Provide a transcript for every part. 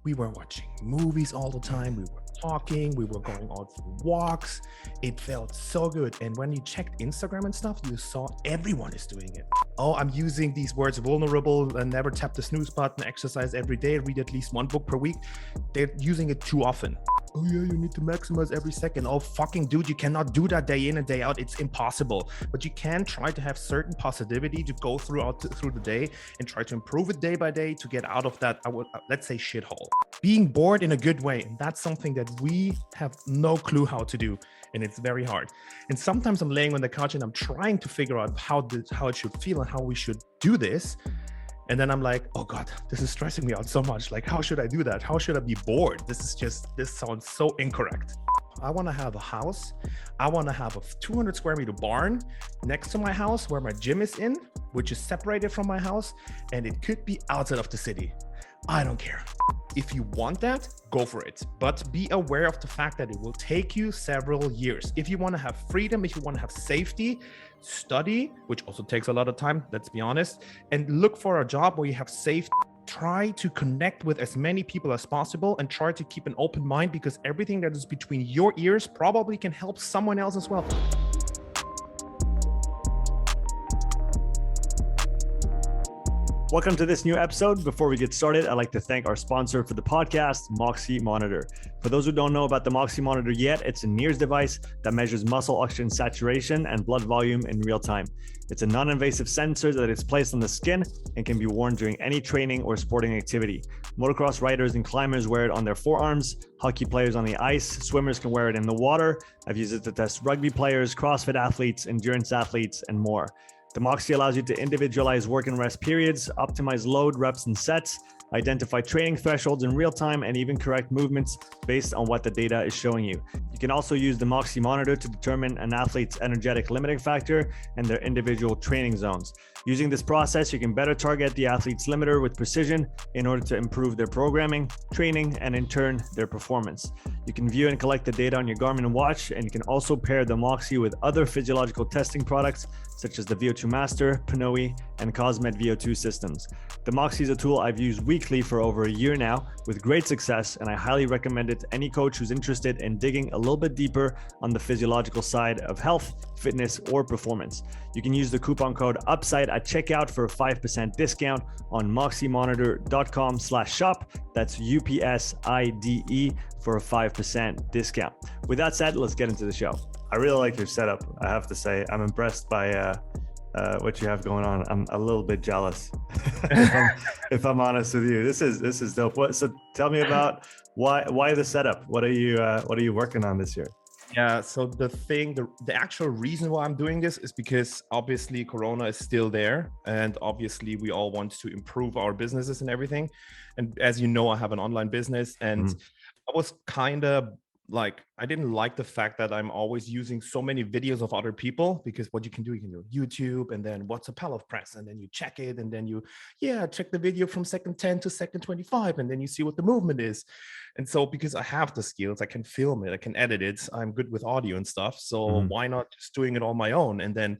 We were watching movies all the time. We were talking. We were going out for walks. It felt so good. And when you checked Instagram and stuff, you saw everyone is doing it. Oh, I'm using these words vulnerable and never tap the snooze button, exercise every day, read at least one book per week. They're using it too often. Oh yeah, you need to maximize every second. Oh fucking dude, you cannot do that day in and day out. It's impossible. But you can try to have certain positivity to go through the day and try to improve it day by day to get out of that, let's say, shithole. Being bored in a good way, and that's something that we have no clue how to do, and it's very hard. And sometimes I'm laying on the couch and I'm trying to figure out how it should feel and how we should do this. And then I'm like, oh God, this is stressing me out so much. Like, how should I do that? How should I be bored? This sounds so incorrect. I want to have a house. I want to have a 200 square meter barn next to my house where my gym is in, which is separated from my house. And it could be outside of the city. I don't care. If you want that, go for it. But be aware of the fact that it will take you several years. If you want to have freedom, if you want to have safety, study, which also takes a lot of time, let's be honest, and look for a job where you have safety. Try to connect with as many people as possible and try to keep an open mind, because everything that is between your ears probably can help someone else as well. Welcome to this new episode. Before we get started, I'd like to thank our sponsor for the podcast, Moxy Monitor. For those who don't know about the Moxy Monitor yet, it's a NIRS device that measures muscle oxygen saturation and blood volume in real time. It's a non-invasive sensor that is placed on the skin and can be worn during any training or sporting activity. Motocross riders and climbers wear it on their forearms, hockey players on the ice, swimmers can wear it in the water. I've used it to test rugby players, CrossFit athletes, endurance athletes, and more. The Moxy allows you to individualize work and rest periods, optimize load, reps, and sets, identify training thresholds in real time, and even correct movements based on what the data is showing you. You can also use the Moxy Monitor to determine an athlete's energetic limiting factor and their individual training zones. Using this process, you can better target the athlete's limiter with precision in order to improve their programming, training, and in turn, their performance. You can view and collect the data on your Garmin watch, and you can also pair the Moxy with other physiological testing products such as the VO2 Master, Pnoe, and Cosmed VO2 systems. The Moxy is a tool I've used weekly for over a year now with great success, and I highly recommend it to any coach who's interested in digging a little bit deeper on the physiological side of health, fitness, or performance. You can use the coupon code UPSIDE at checkout for a 5% discount on moxymonitor.com/shop. That's UPSIDE for a 5% discount. With that said, let's get into the show. I really like your setup. I have to say, I'm impressed by what you have going on. I'm a little bit jealous, if I'm honest with you. This is dope. So tell me about why the setup. What are you working on this year? Yeah, so the actual reason why I'm doing this is because obviously Corona is still there, and obviously we all want to improve our businesses and everything. And as you know, I have an online business, and I was kind of like, I didn't like the fact that I'm always using so many videos of other people, because what you can do YouTube, and then what's a Pallof press, and then you check it, and then you check the video from second 10 to second 25, and then you see what the movement is. And so because I have the skills, I can film it, I can edit it, I'm good with audio and stuff, so why not just doing it on my own? And then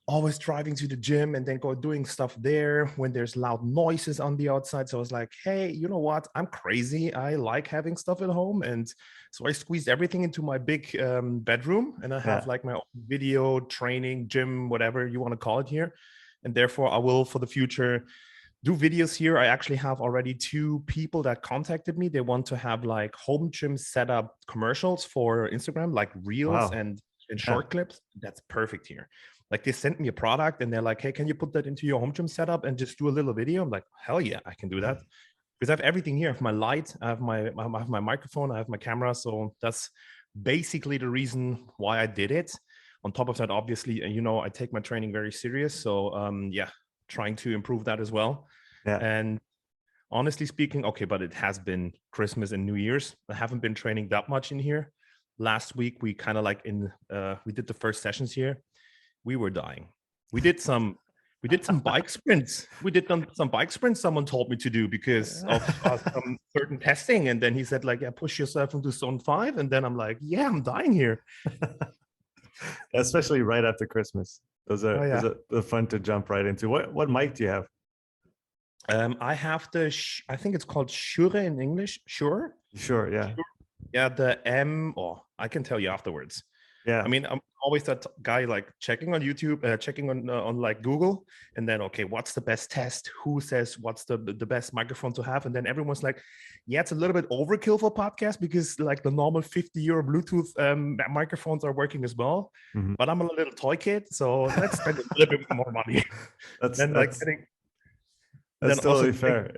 always driving to the gym and then doing stuff there when there's loud noises on the outside. So I was like, hey, you know what? I'm crazy. I like having stuff at home. And so I squeezed everything into my big bedroom, and I have like my own video training gym, whatever you want to call it here. And therefore I will, for the future, do videos here. I actually have already 2 people that contacted me. They want to have like home gym setup commercials for Instagram, like reels and short clips. That's perfect here. Like, they sent me a product and they're like, hey, can you put that into your home gym setup and just do a little video? I'm like, hell yeah, I can do that. Because I have everything here. I have my light, I have my microphone, I have my camera. So that's basically the reason why I did it. On top of that, obviously, I take my training very serious. So trying to improve that as well. And honestly speaking, but it has been Christmas and New Year's. I haven't been training that much in here. Last week, we kind of like we did the first sessions here. We were dying. We did some bike sprints. Some bike sprints someone told me to do because of some certain testing. And then he said, like, push yourself into zone 5. And then I'm like, I'm dying here. Especially right after Christmas. Those are fun to jump right into. What mic do you have? I have I think it's called Shure in English. Sure. Sure. Yeah. Yeah, the M. Oh, I can tell you afterwards. Yeah. I mean, I'm always that guy like checking on YouTube, checking on like Google, and then okay, what's the best test? Who says what's the best microphone to have? And then everyone's like, yeah, it's a little bit overkill for podcast because like the normal 50 euro Bluetooth microphones are working as well. Mhm. But I'm a little toy kid, so let's spend a little bit more money. That's then like that's getting, that's then also totally fair.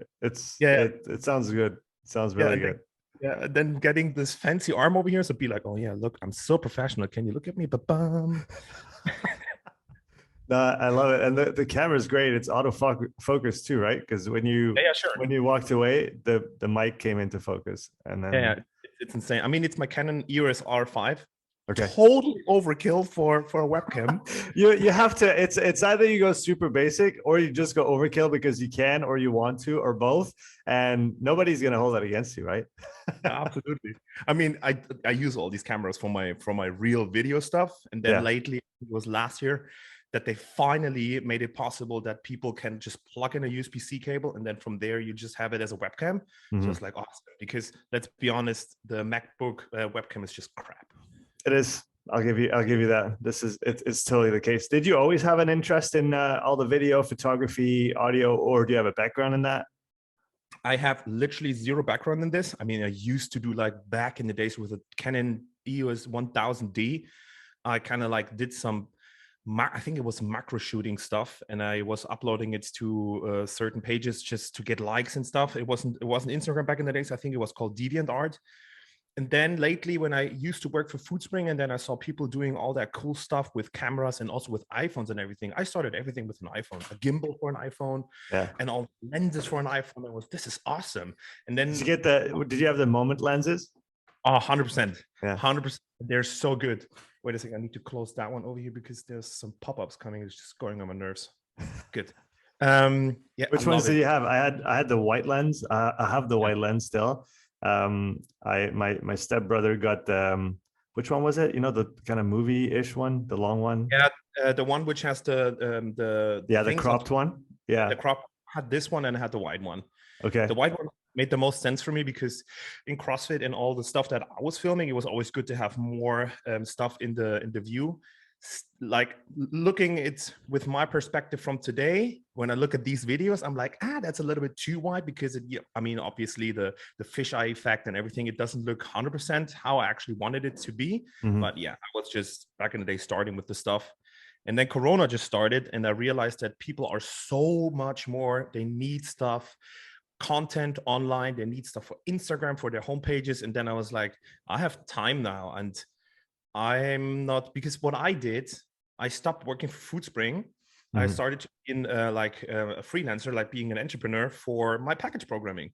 yeah, It sounds good. It sounds yeah, really good. yeah, then getting this fancy arm over here, so be like, oh yeah, look, I'm so professional. Can you look at me? Ba-bum. No, I love it, and the camera is great. It's focus too, right? Because Yeah, sure. when you walked away, the mic came into focus, and then Yeah, it's insane. I mean, it's my Canon EOS R5. okay, Totally overkill for a webcam. you have to. It's either you go super basic or you just go overkill because you can or you want to or both, and nobody's gonna hold that against you, right? Yeah, absolutely. I mean, I use all these cameras for my real video stuff, and then Yeah. lately it was last year that they finally made it possible that people can just plug in a USB-C cable, and then from there you just have it as a webcam. So it's like awesome because let's be honest, the MacBook webcam is just crap. It is. I'll give you that. It's totally the case. Did you always have an interest in all the video, photography, audio, or do you have a background in that? I have literally zero background in this. I mean, I used to do like back in the days with a Canon EOS 1000D. I kind of like did some, I think it was macro shooting stuff, and I was uploading it to certain pages just to get likes and stuff. It wasn't Instagram back in the days. I think it was called DeviantArt. And then lately, when I used to work for Foodspring, and then I saw people doing all that cool stuff with cameras and also with iPhones and everything, I started everything with an iPhone, a gimbal for an iPhone, Yeah. and all lenses for an iPhone. This is awesome. And then Did you have the moment lenses? 100%. Yeah. 100%. They're so good. Wait a second. I need to close that one over here because there's some pop-ups coming. It's just going on my nerves. Good. Yeah. Which ones did you have? I had the white lens. I have the white lens still. My stepbrother got which one was it? You know, the kind of movie-ish one, the long one. Yeah, the one which has the cropped one. Yeah, the crop had this one and had the wide one. Okay. The wide one made the most sense for me because in CrossFit and all the stuff that I was filming, it was always good to have more stuff in the view. Like looking it with my perspective from today, when I look at these videos, I'm like, that's a little bit too wide because I mean, obviously the fisheye effect and everything, it doesn't look 100% how I actually wanted it to be. Mhm. But yeah, I was just back in the day starting with the stuff. And then Corona just started, and I realized that people are so much more. They need stuff, content online. They need stuff for Instagram, for their homepages. And then I was like, I have time now, and I'm not, because what I did, I stopped working for Foodspring. Mm-hmm. I started in like a freelancer, like being an entrepreneur for my package programming.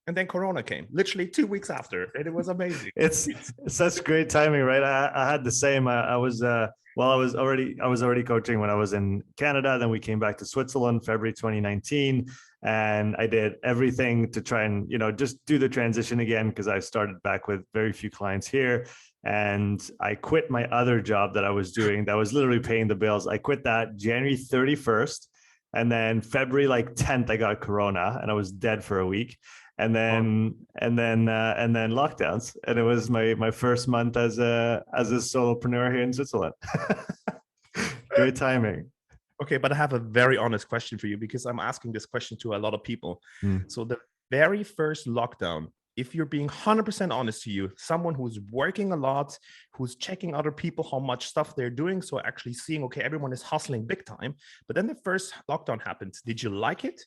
And then Corona came literally 2 weeks after, and it was amazing. It's such great timing, right? I had the same. I was already coaching when I was in Canada. Then we came back to Switzerland, February 2019, and I did everything to try and just do the transition again because I started back with very few clients here. And I quit my other job that I was doing that was literally paying the bills. I quit that January 31st. And then February 10th, I got Corona and I was dead for a week. And then lockdowns. And it was my first month as a solopreneur here in Switzerland. Great timing. Okay, but I have a very honest question for you because I'm asking this question to a lot of people. So the very first lockdown, if you're being 100% honest to you, someone who's working a lot, who's checking other people, how much stuff they're doing. So actually seeing, okay, everyone is hustling big time. But then the first lockdown happened. Did you like it?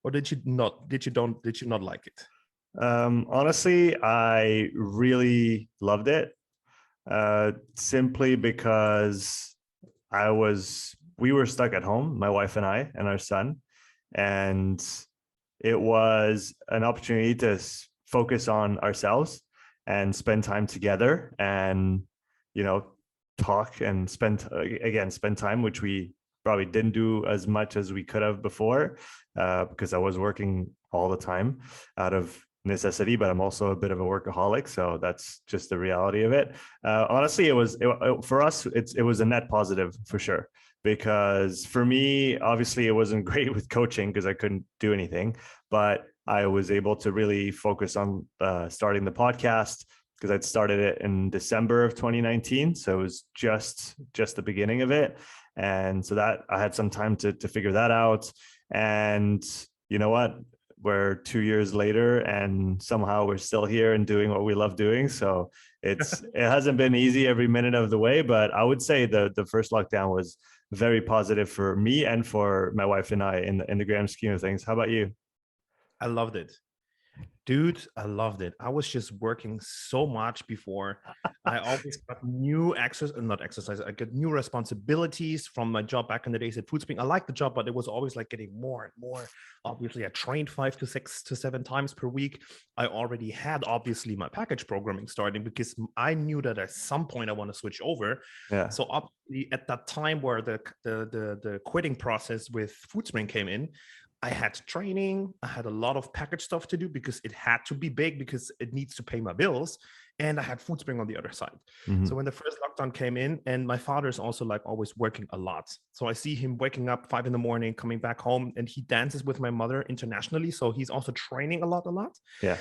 Or did you not? Did you not like it? Honestly, I really loved it. Simply because we were stuck at home, my wife and I and our son. And it was an opportunity to focus on ourselves and spend time together and, talk and spend time, which we probably didn't do as much as we could have before because I was working all the time out of necessity, but I'm also a bit of a workaholic. So that's just the reality of it. Honestly, for us, it was a net positive for sure. because for me, obviously, it wasn't great with coaching because I couldn't do anything, but I was able to really focus on starting the podcast because I'd started it in December of 2019. So it was just the beginning of it. And so that I had some time to figure that out. And you know what? We're 2 years later and somehow we're still here and doing what we love doing. So it hasn't been easy every minute of the way, but I would say the first lockdown was very positive for me and for my wife and I in the grand scheme of things. How about you? I loved it. Dude, I loved it. I was just working so much before. I always got new not exercise. I got new responsibilities from my job back in the days at FoodSpring. I liked the job, but it was always like getting more and more. Obviously, I trained 5 to 6 to 7 times per week. I already had obviously my package programming starting because I knew that at some point I want to switch over. Yeah. So obviously at that time where the quitting process with FoodSpring came in, I had training. I had a lot of package stuff to do because it had to be big because it needs to pay my bills. And I had FoodSpring on the other side. Mm-hmm. So when the first lockdown came in, and my father is also like always working a lot. So I see him waking up 5 a.m, coming back home, and he dances with my mother internationally. So he's also training a lot. Yeah.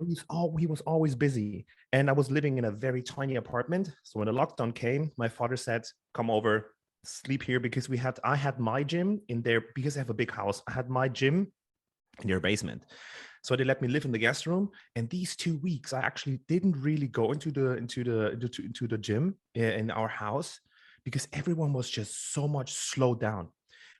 He was always busy. And I was living in a very tiny apartment. So when the lockdown came, my father said, come over, sleep here, because I had my gym in there because I have a big house. I had my gym in their basement. So they let me live in the guest room. And these 2 weeks, I actually didn't really go into the gym in our house because everyone was just so much slowed down.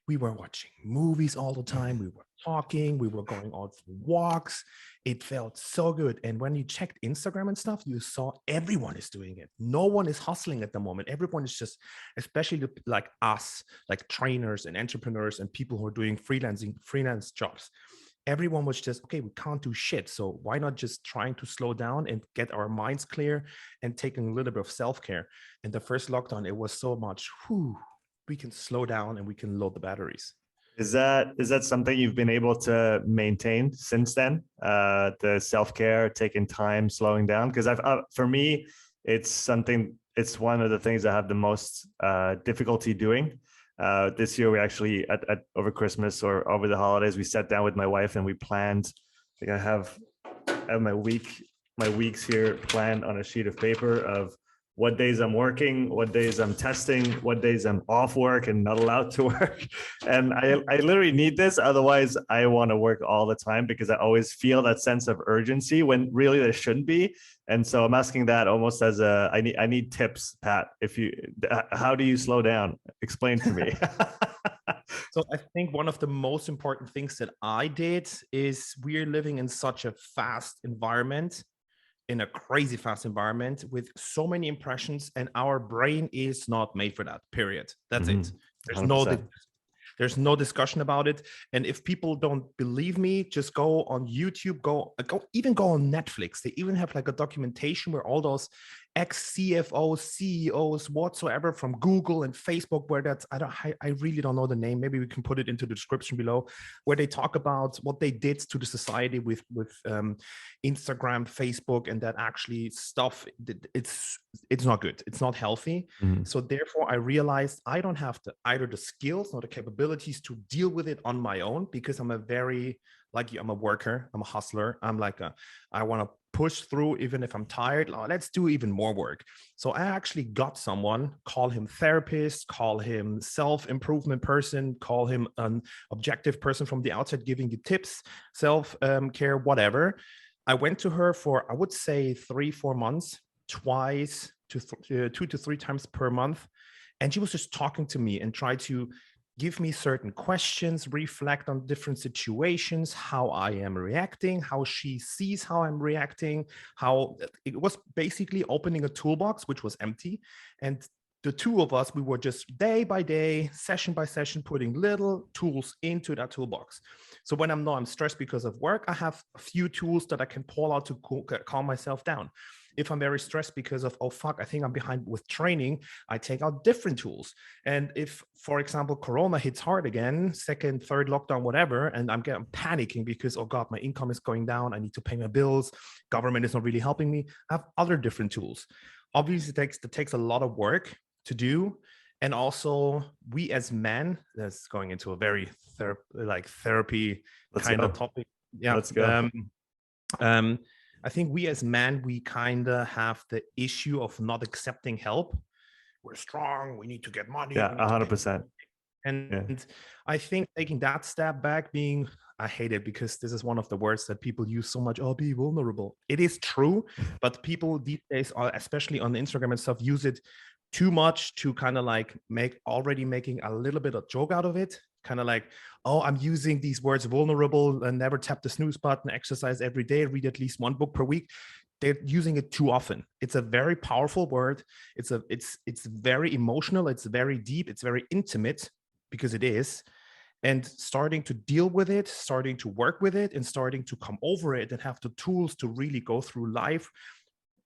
We were watching movies all the time. We were talking. We were going out for walks. It felt so good. And when you checked Instagram and stuff, you saw everyone is doing it. No one is hustling at the moment. Everyone is just, especially like us, like trainers and entrepreneurs and people who are doing freelance jobs. Everyone was just, okay, we can't do shit. So why not just trying to slow down and get our minds clear and taking a little bit of self-care? And the first lockdown, it was so much, we can slow down and we can load the batteries. Is that something you've been able to maintain since then? The self-care, taking time, slowing down? Because for me, it's one of the things I have the most difficulty doing. This year, we actually at over Christmas or over the holidays, we sat down with my wife and we planned. I think I have my weeks here planned on a sheet of paper of what days I'm working, what days I'm testing, what days I'm off work and not allowed to work. And I literally need this. Otherwise, I want to work all the time because I always feel that sense of urgency when really there shouldn't be. And so I'm asking that almost as I need tips, Pat. How do you slow down? Explain to me. So I think one of the most important things that I did is we're living in such a fast environment, in a crazy fast environment with so many impressions, and our brain is not made for that, period. That's it. There's no discussion about it. And if people don't believe me, just go on YouTube, go on Netflix. They even have like a documentation where all those ex-CFOs, CEOs, whatsoever from Google and Facebook, where I really don't know the name. Maybe we can put it into the description below, where they talk about what they did to the society with Instagram, Facebook, and that actually stuff. It's not good. It's not healthy. Mm-hmm. So therefore, I realized I don't have either the skills nor the capabilities to deal with it on my own, because I'm a worker. I'm a hustler. I want to push through even if I'm tired. Let's do even more work. So I actually got someone, call him therapist, call him self-improvement person, call him an objective person from the outside giving you tips, self-care, whatever. I went to her for, I would say 3-4 months, twice to 2 to 3 times per month. And she was just talking to me and tried to give me certain questions, reflect on different situations, how I am reacting, how she sees how I'm reacting, how it was basically opening a toolbox, which was empty. And the two of us, we were just day by day, session by session, putting little tools into that toolbox. So when I'm stressed because of work, I have a few tools that I can pull out to calm myself down. If I'm very stressed because of, oh, fuck, I think I'm behind with training, I take out different tools. And if, for example, Corona hits hard again, second, third lockdown, whatever, and I'm panicking because, oh God, my income is going down, I need to pay my bills, government is not really helping me, I have other different tools. Obviously, it takes a lot of work to do. And also we as men, that's going into a very therapy Let's kind go. of topic. Yeah. Let's go. I think we as men, we kind of have the issue of not accepting help. We're strong. We need to get money. Yeah, We need to pay. 100%. Yeah. And I think taking that step back, I hate it because this is one of the words that people use so much. Oh, be vulnerable. It is true, but people these days are, especially on Instagram and stuff, use it too much to kind of like making a little bit of joke out of it. Kind of like, oh, I'm using these words vulnerable and never tap the snooze button, exercise every day, read at least one book per week. They're using it too often. It's a very powerful word. It's very emotional. It's very deep. It's very intimate, because it is. And starting to deal with it, starting to work with it, and starting to come over it and have the tools to really go through life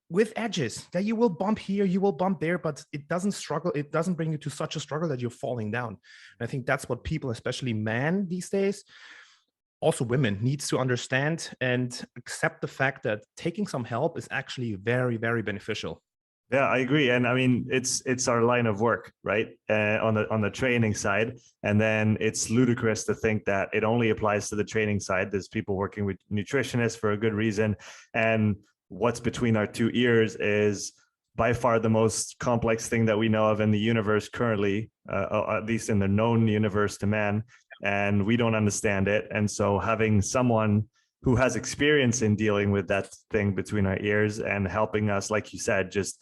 with edges that you will bump here, you will bump there, but it doesn't bring you to such a struggle that you're falling down. And I think that's what people, especially men these days, also women, needs to understand and accept the fact that taking some help is actually very, very beneficial. Yeah, I agree, and I mean it's our line of work, right? On the training side, and then it's ludicrous to think that it only applies to the training side. There's people working with nutritionists for a good reason, and what's between our two ears is by far the most complex thing that we know of in the universe currently, at least in the known universe to man, and we don't understand it. And so having someone who has experience in dealing with that thing between our ears and helping us, like you said, just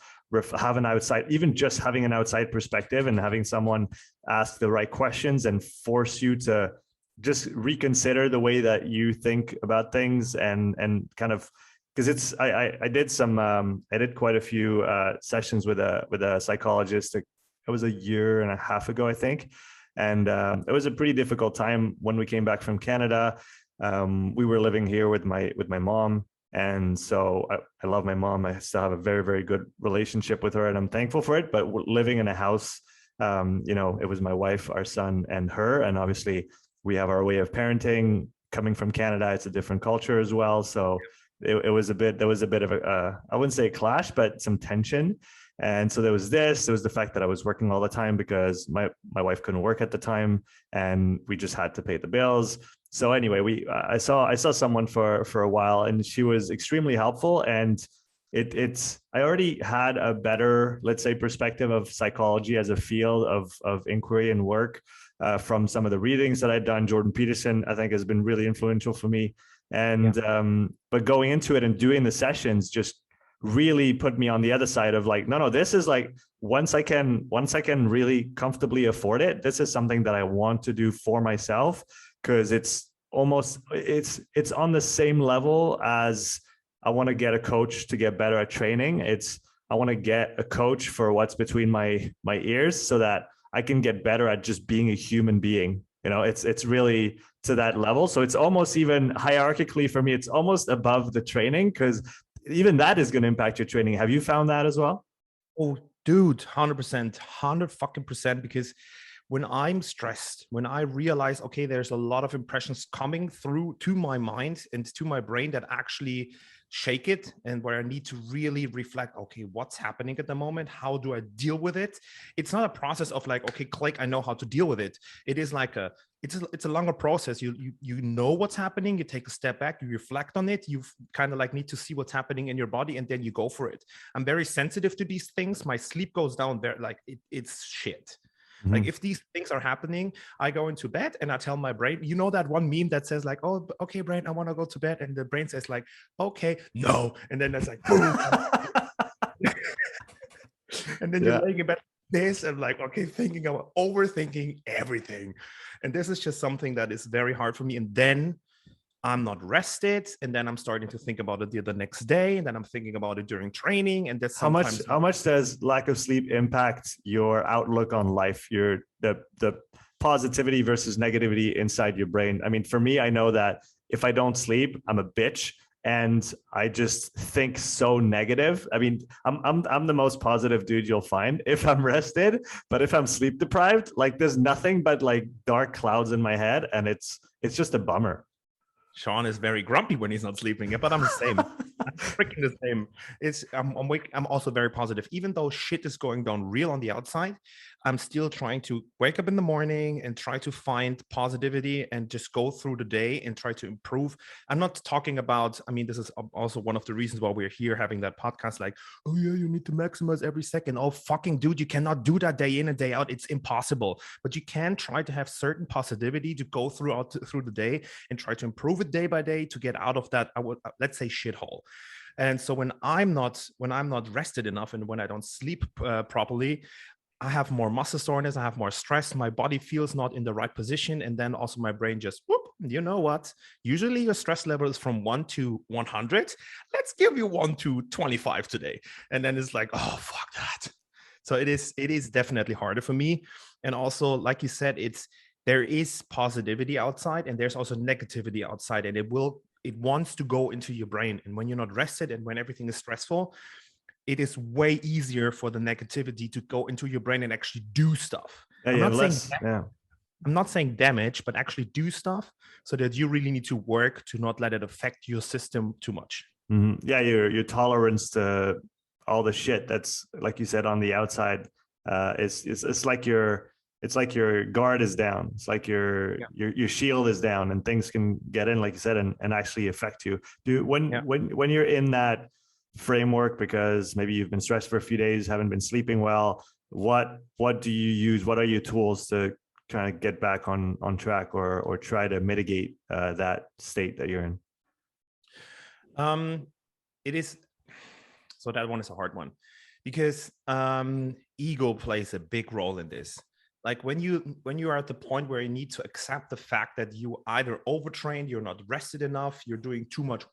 have an outside, even just having an outside perspective and having someone ask the right questions and force you to just reconsider the way that you think about things, and kind of, because it's I did quite a few sessions with a psychologist. It was a year and a half ago, I think, and it was a pretty difficult time when we came back from Canada. We were living here with my mom, and so I love my mom. I still have a very, very good relationship with her, and I'm thankful for it. But living in a house, it was my wife, our son, and her, and obviously we have our way of parenting. Coming from Canada, it's a different culture as well, so there was a bit of a I wouldn't say a clash, but some tension. And so there was the fact that I was working all the time because my wife couldn't work at the time, and we just had to pay the bills. So anyway, I saw someone for a while, and she was extremely helpful. And I already had a better, let's say, perspective of psychology as a field of inquiry and work from some of the readings that I'd done. Jordan Peterson, I think, has been really influential for me. And but going into it and doing the sessions just really put me on the other side of like, no, this is like, once I can really comfortably afford it, this is something that I want to do for myself, because it's on the same level as I want to get a coach to get better at training. I want to get a coach for what's between my ears, so that I can get better at just being a human being. It's really to that level. So it's almost, even hierarchically for me, it's almost above the training, because even that is going to impact your training. Have you found that as well? Oh, dude, 100%, 100%, because when I'm stressed, when I realize, okay, there's a lot of impressions coming through to my mind and to my brain that actually shake it, and where I need to really reflect, okay, what's happening at the moment? How do I deal with it? It's not a process of like, okay, click, I know how to deal with it. It is like it's a longer process. You know what's happening, you take a step back, you reflect on it, you kind of like need to see what's happening in your body, and then you go for it. I'm very sensitive to these things. My sleep goes down there, like it's shit. Like if these things are happening, I go into bed and I tell my brain, that one meme that says like, oh, okay, brain, I want to go to bed. And the brain says like, okay, no. And then it's like, boom. And then you're laying in bed this and like, okay, thinking about overthinking everything. And this is just something that is very hard for me. And then I'm not rested, and then I'm starting to think about it the next day, and then I'm thinking about it during training. And that's how much does lack of sleep impact your outlook on life, the positivity versus negativity inside your brain? I mean, for me, I know that if I don't sleep, I'm a bitch, and I just think so negative. I mean, I'm the most positive dude you'll find if I'm rested, but if I'm sleep deprived, like there's nothing but like dark clouds in my head, and it's just a bummer. Sean is very grumpy when he's not sleeping, but I'm the same. I'm freaking the same. I'm also very positive. Even though shit is going down real on the outside, I'm still trying to wake up in the morning and try to find positivity and just go through the day and try to improve. I'm not talking about, I mean, this is also one of the reasons why we're here having that podcast, like, oh yeah, you need to maximize every second. Oh, fucking dude, you cannot do that day in and day out. It's impossible. But you can try to have certain positivity to go through the day and try to improve it day by day to get out of that, let's say, shithole. And so when I'm not rested enough and when I don't sleep properly, I have more muscle soreness, I have more stress, my body feels not in the right position, and then also my brain just, whoop, you know what? Usually your stress level is from 1 to 100. Let's give you 1 to 25 today. And then it's like, oh, fuck that. So it is definitely harder for me. And also, like you said, there is positivity outside and there's also negativity outside, and it wants to go into your brain. And when you're not rested and when everything is stressful, it is way easier for the negativity to go into your brain and actually do stuff. I'm not saying damage, but actually do stuff, so that you really need to work to not let it affect your system too much. Mm-hmm. Yeah, your tolerance to all the shit that's, like you said, on the outside, it's like your guard is down. It's like your shield is down, and things can get in, like you said, and actually affect you. When you're in that framework, because maybe you've been stressed for a few days, haven't been sleeping well, what do you use? What are your tools to try to get back on track or try to mitigate that state that you're in? It is, so that one is a hard one, because ego plays a big role in this. Like when you are at the point where you need to accept the fact that you either overtrained, you're not rested enough, you're doing too much.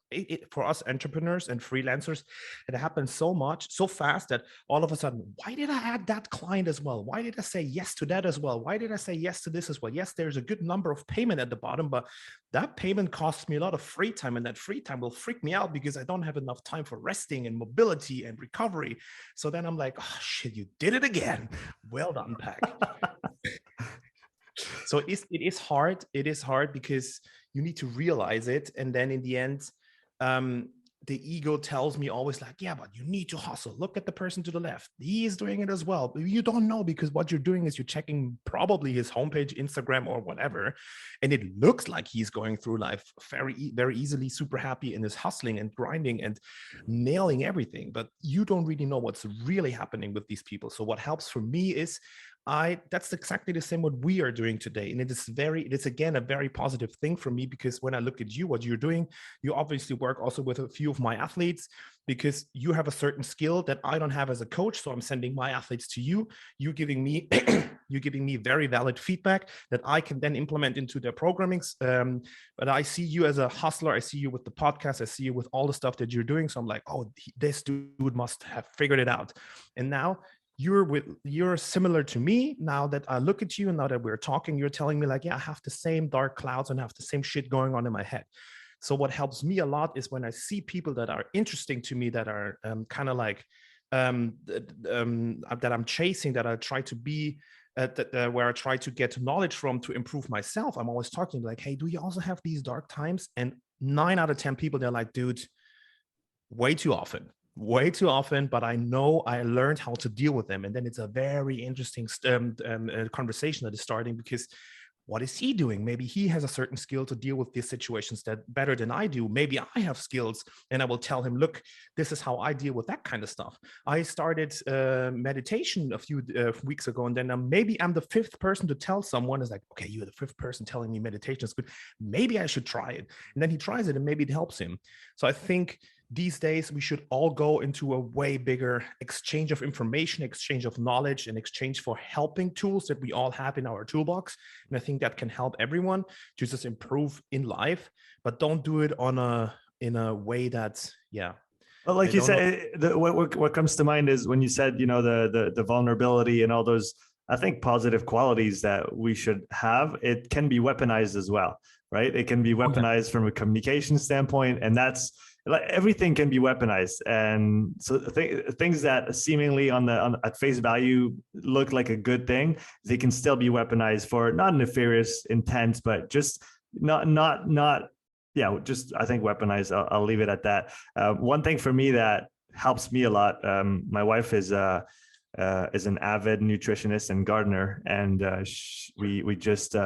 For us entrepreneurs and freelancers, it happens so fast that all of a sudden, why did I add that client as well? Why did I say yes to that as well? Why did I say yes to this as well? Yes, there's a good number of payment at the bottom, but that payment costs me a lot of free time, and that free time will freak me out because I don't have enough time for resting and mobility and recovery. So then I'm like, oh shit, you did it again. Well done, Pack. So it is hard. It is hard because you need to realize it. And then in the end, the ego tells me always like, yeah, but you need to hustle. Look at the person to the left. He is doing it as well. But you don't know, because what you're doing is you're checking probably his homepage, Instagram or whatever. And it looks like he's going through life very, very easily, super happy, and is hustling and grinding and nailing everything. But you don't really know what's really happening with these people. So what helps for me is that's exactly the same what we are doing today. And it is again a very positive thing for me, because when I look at you, what you're doing, you obviously work also with a few of my athletes, because you have a certain skill that I don't have as a coach. So I'm sending my athletes to you. You're giving me very valid feedback that I can then implement into their programmings. But I see you as a hustler. I see you with the podcast. I see you with all the stuff that you're doing. So I'm like, oh, this dude must have figured it out. And now you're similar to me. Now that I look at you and now that we're talking, you're telling me like, yeah, I have the same dark clouds and have the same shit going on in my head. So what helps me a lot is when I see people that are interesting to me, that are kind of like that I'm chasing, that I try to be where I try to get knowledge from to improve myself. I'm always talking like, hey, do you also have these dark times? And 9 out of 10 people, they're like, dude, way too often, but I know I learned how to deal with them. And then it's a very interesting conversation that is starting, because what is he doing? Maybe he has a certain skill to deal with these situations that better than I do. Maybe I have skills, and I will tell him, look, this is how I deal with that kind of stuff. I started meditation a few weeks ago, and then maybe I'm the 5th person to tell someone. Is like, okay, you're the 5th person telling me meditation is good. Maybe I should try it. And then he tries it, and maybe it helps him. So I think these days we should all go into a way bigger exchange of information, exchange of knowledge, and exchange for helping tools that we all have in our toolbox. And I think that can help everyone to just improve in life, but don't do it in a way that's, yeah. Well, like you said, what comes to mind is when you said, the vulnerability and all those, I think, positive qualities that we should have, it can be weaponized as well, right? It can be weaponized from a communication standpoint, and that's like everything can be weaponized. And so things that seemingly at face value look like a good thing, they can still be weaponized for not nefarious intent, but just not Yeah, just I think weaponize. I'll leave it at that. One thing for me that helps me a lot. My wife is an avid nutritionist and gardener, and we just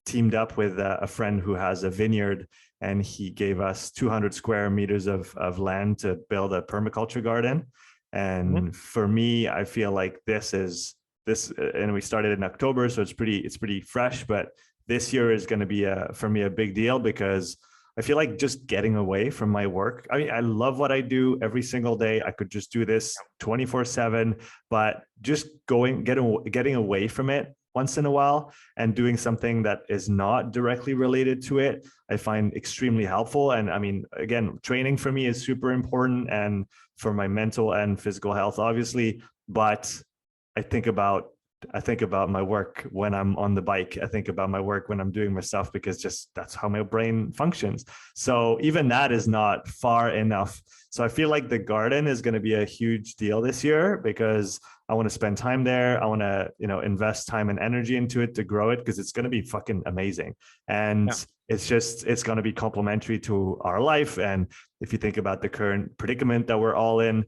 teamed up with a friend who has a vineyard, and he gave us 200 square meters of land to build a permaculture garden. Mhm. And for me, I feel like this, and we started in October, so it's pretty fresh, but this year is going to be for me a big deal because I feel like just getting away from my work. I mean, I love what I do every single day. I could just do this 24/7, but just getting away from it once in a while and doing something that is not directly related to it, I find extremely helpful. And I mean, again, training for me is super important and for my mental and physical health, obviously. But I think about I think about my work when I'm on the bike. I think about my work when I'm doing my stuff because just that's how my brain functions. So even that is not far enough. So I feel like the garden is going to be a huge deal this year because I want to spend time there. I want to, invest time and energy into it to grow it because it's going to be fucking amazing. And Yeah. it's going to be complementary to our life. And if you think about the current predicament that we're all in,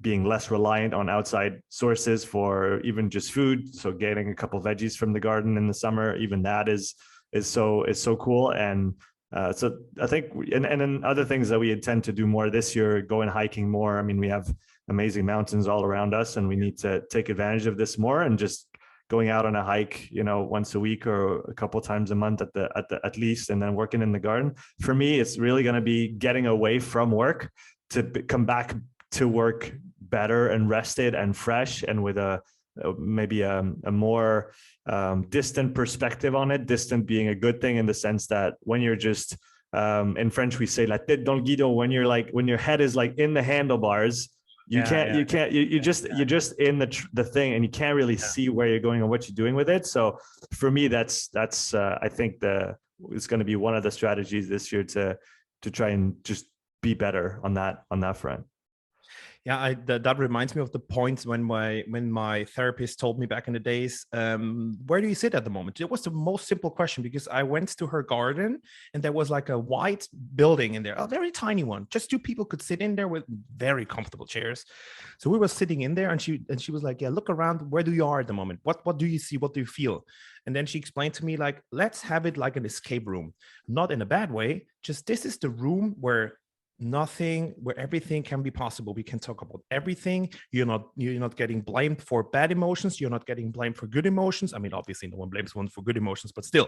being less reliant on outside sources for even just food. So getting a couple veggies from the garden in the summer, even that is so cool. And so I think, and then other things that we intend to do more this year, going hiking more. I mean, we have amazing mountains all around us, and we need to take advantage of this more and just going out on a hike, once a week or a couple times a month at least, and then working in the garden. For me, it's really going to be getting away from work to come back to work better and rested and fresh and with maybe a more distant perspective on it. Distant being a good thing in the sense that when you're just in French we say la tête dans le guidon, when your head is like in the handlebars, Yeah, yeah, you're just in the thing and you can't really yeah. see where you're going and what you're doing with it. So for me, that's I think it's going to be one of the strategies this year to try and just be better on that front. Yeah, that reminds me of the points when my therapist told me back in the days, where do you sit at the moment? It was the most simple question because I went to her garden and there was like a white building in there, a very tiny one. Just two people could sit in there with very comfortable chairs. So we were sitting in there, and she was like, "Yeah, look around. Where do you are at the moment? What do you see? What do you feel?" And then she explained to me like, "Let's have it like an escape room, not in a bad way. Just this is the room where everything can be possible. We can talk about everything. You're not getting blamed for bad emotions. You're not getting blamed for good emotions. I mean, obviously no one blames one for good emotions, but still."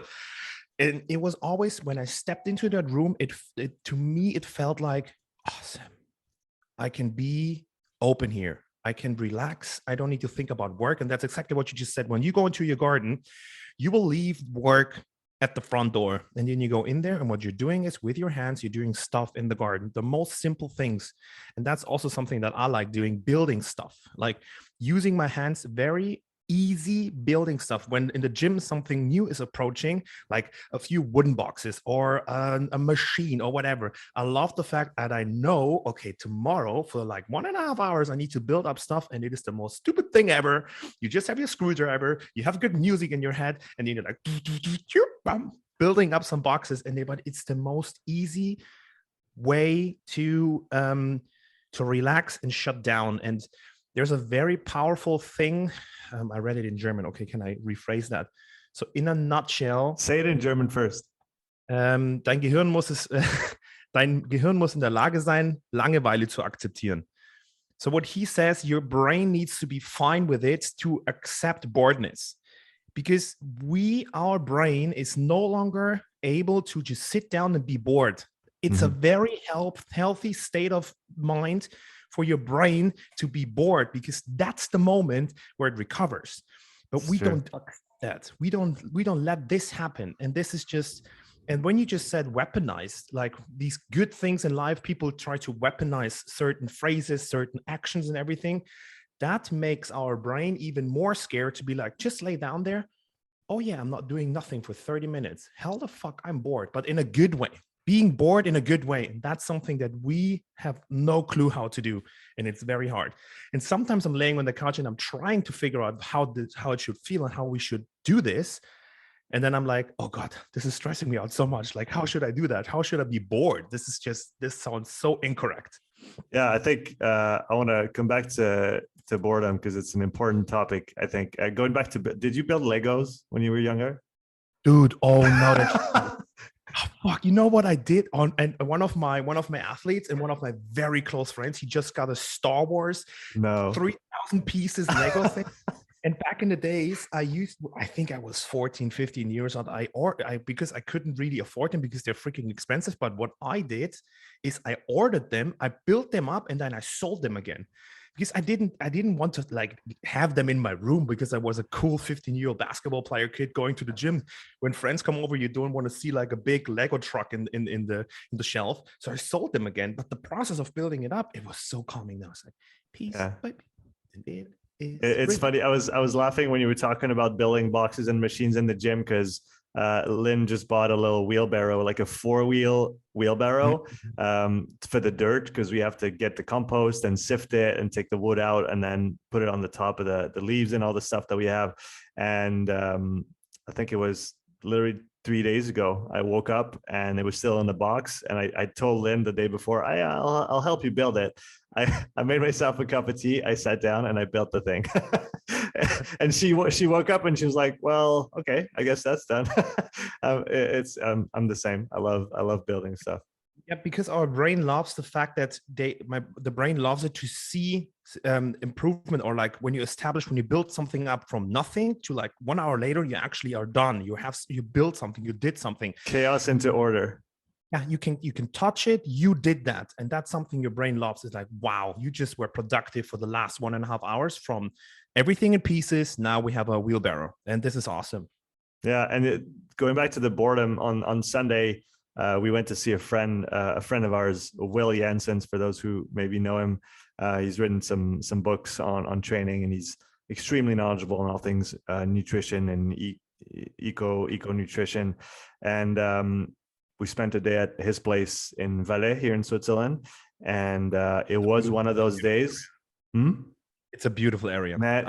And it was always when I stepped into that room, it to me it felt like awesome. I can be open here. I can relax. I don't need to think about work. And that's exactly what you just said. When you go into your garden, you will leave work at the front door, and then you go in there, and what you're doing is with your hands, you're doing stuff in the garden, the most simple things. And that's also something that I like doing, building stuff, like using my hands, very easy building stuff. When in the gym something new is approaching, like a few wooden boxes or a machine or whatever, I love the fact that I know, okay, tomorrow for like 1.5 hours I need to build up stuff, and it is the most stupid thing ever. You just have your screwdriver, you have good music in your head, and then you're like building up some boxes, but it's the most easy way to relax and shut down. And there's a very powerful thing. I read it in German. Okay, can I rephrase that? So in a nutshell, Say it in German first. dein Gehirn muss es, dein Gehirn muss in der Lage sein, Langeweile zu akzeptieren. So what he says, your brain needs to be fine with it to accept boredness, because our brain is no longer able to just sit down and be bored. It's a very healthy state of mind for your brain to be bored, because that's the moment where it recovers. But we don't accept that. We don't let this happen. And this is just, and when you just said weaponized, like these good things in life, people try to weaponize certain phrases, certain actions and everything. That makes our brain even more scared to be like, just lay down there. Oh yeah, I'm not doing nothing for 30 minutes. Hell the fuck, I'm bored, but in a good way. Being bored in a good way. And that's something that we have no clue how to do. And it's very hard. And sometimes I'm laying on the couch and I'm trying to figure out how it should feel and how we should do this. And then I'm like, oh God, this is stressing me out so much. Like, how should I do that? How should I be bored? This sounds so incorrect. Yeah, I think I want to come back to boredom because it's an important topic. I think going back to, did you build Legos when you were younger? Dude, oh no, that oh, fuck. You know what I did on, and one of my athletes and one of my very close friends, he just got a Star Wars No. 3,000 pieces Lego thing. And back in the days, I think I was 14, 15 years old. Because I couldn't really afford them because they're freaking expensive. But what I did is I ordered them, I built them up, and then I sold them again. Because I didn't want to like have them in my room because I was a cool 15-year-old basketball player kid going to the gym. When friends come over, you don't want to see like a big Lego truck in the shelf. So I sold them again. But the process of building it up, it was so calming. I was like, piece by piece. It's funny. I was laughing when you were talking about building boxes and machines in the gym because Lynn just bought a little wheelbarrow, like a 4-wheel wheelbarrow for the dirt because we have to get the compost and sift it and take the wood out and then put it on the top of the leaves and all the stuff that we have. And I think it was literally 3 days ago, I woke up and it was still in the box. And I told Lynn the day before, I'll help you build it. I made myself a cup of tea. I sat down and I built the thing. And she woke up and she was like, well, okay, I guess that's done. I'm the same. I love building stuff. Yeah, because our brain loves the fact that the brain loves it to see improvement, or like when you build something up from nothing to like 1 hour later, you actually are done. You built something, you did something. Chaos into order. Yeah, you can touch it. You did that, and that's something your brain loves. It's like, wow, you just were productive for the last 1.5 hours from everything in pieces. Now we have a wheelbarrow, and this is awesome. Yeah, and going back to the boredom on Sunday. We went to see a friend of ours, Will Janssens, for those who maybe know him. He's written some books on training, and he's extremely knowledgeable on all things nutrition and eco nutrition. And we spent a day at his place in Valais here in Switzerland, and it was one of those days. It's a beautiful area, man.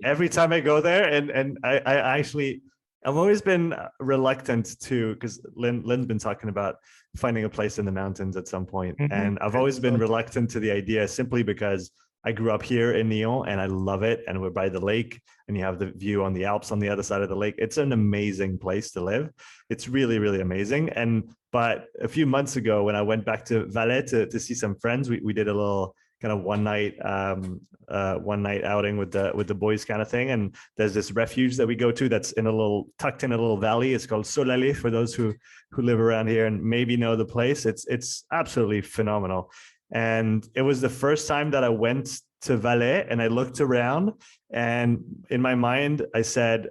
Every time I go there, and I actually. I've always been reluctant to, because Lynn's been talking about finding a place in the mountains at some point. And I've always been reluctant to the idea simply because I grew up here in Nyon and I love it. And we're by the lake and you have the view on the Alps on the other side of the lake. It's an amazing place to live. It's really, really amazing. But a few months ago when I went back to Valais to see some friends, we did a little kind of one night outing with the boys kind of thing. And there's this refuge that we go to that's tucked in a little valley. It's called Solalé for those who live around here and maybe know the place. It's absolutely phenomenal. And it was the first time that I went to Valais and I looked around, and in my mind I said,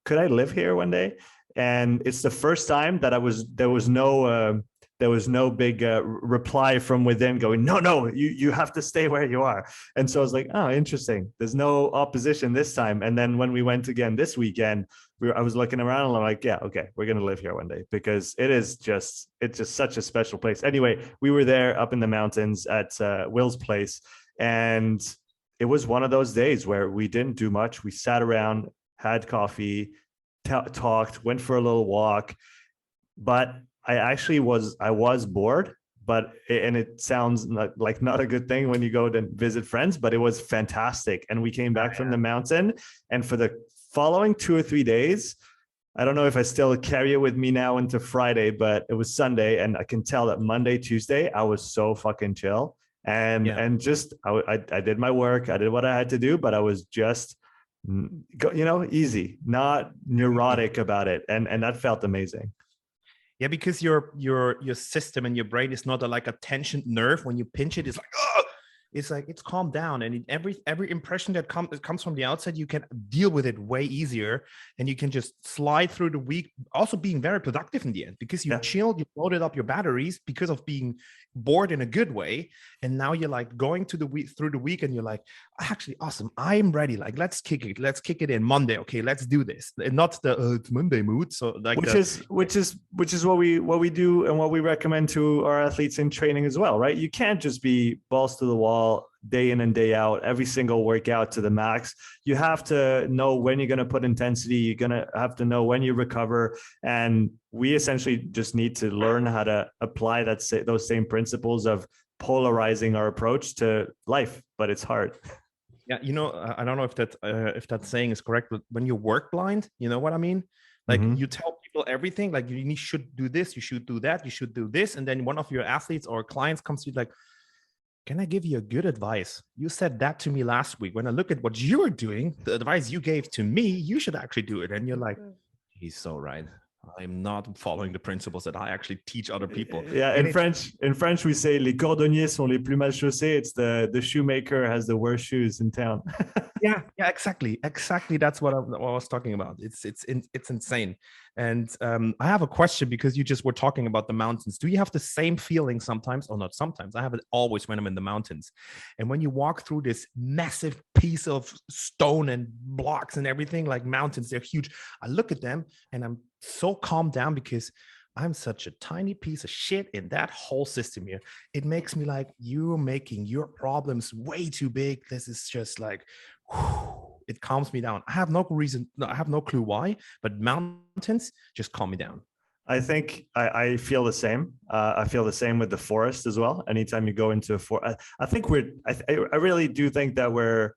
could I live here one day? And it's the first time that there was no big reply from within going, no, you have to stay where you are. And so I was like, oh, interesting. There's no opposition this time. And then when we went again this weekend, I was looking around and I'm like, yeah, okay, we're going to live here one day because it's just such a special place. Anyway, we were there up in the mountains at Will's place. And it was one of those days where we didn't do much. We sat around, had coffee, talked, went for a little walk, but I was bored, and it sounds like not a good thing when you go to visit friends, but it was fantastic. And we came back from the mountain, and for the following 2 or 3 days, I don't know if I still carry it with me now into Friday, but it was Sunday, and I can tell that Monday, Tuesday, I was so fucking chill. And just I did my work, I did what I had to do, but I was just easy, not neurotic about it, and that felt amazing. Yeah, because your system and your brain is not like a tensioned nerve. When you pinch it, it's like, oh, it's calmed down, and every impression that comes from the outside, you can deal with it way easier, and you can just slide through the week, also being very productive in the end because you chilled, you loaded up your batteries because of being bored in a good way, and now you're like going through the week, and you're like, actually, awesome, I'm ready. Like, let's kick it in Monday. Okay, let's do this, and not the it's Monday mood. So like, which is what we do and what we recommend to our athletes in training as well, right? You can't just be balls to the wall, day in and day out, every single workout to the max. You have to know when you're going to put intensity. You're going to have to know when you recover. And we essentially just need to learn how to apply those same principles of polarizing our approach to life, but it's hard. Yeah, I don't know if that saying is correct, but when you work blind, you know what I mean? Like you tell people everything, like you should do this, you should do that, you should do this, and then one of your athletes or clients comes to you like, "Can I give you a good advice? You said that to me last week. When I look at what you're doing, the advice you gave to me, you should actually do it." And you're like, "He's so right. I'm not following the principles that I actually teach other people." Yeah, in French we say les cordonniers sont les plus mal chaussés. It's the shoemaker has the worst shoes in town. Yeah, exactly. That's what I was talking about. It's insane. And I have a question, because you just were talking about the mountains. Do you have the same feeling sometimes, or not sometimes? I have it always when I'm in the mountains. And when you walk through this massive piece of stone and blocks and everything, like mountains, they're huge. I look at them and I'm so calmed down, because I'm such a tiny piece of shit in that whole system here. It makes me like, you're making your problems way too big. This is just like, it calms me down. I have no clue why, but mountains just calm me down. I think I feel the same. I feel the same with the forest as well. Anytime you go into a forest, I think I really do think that we're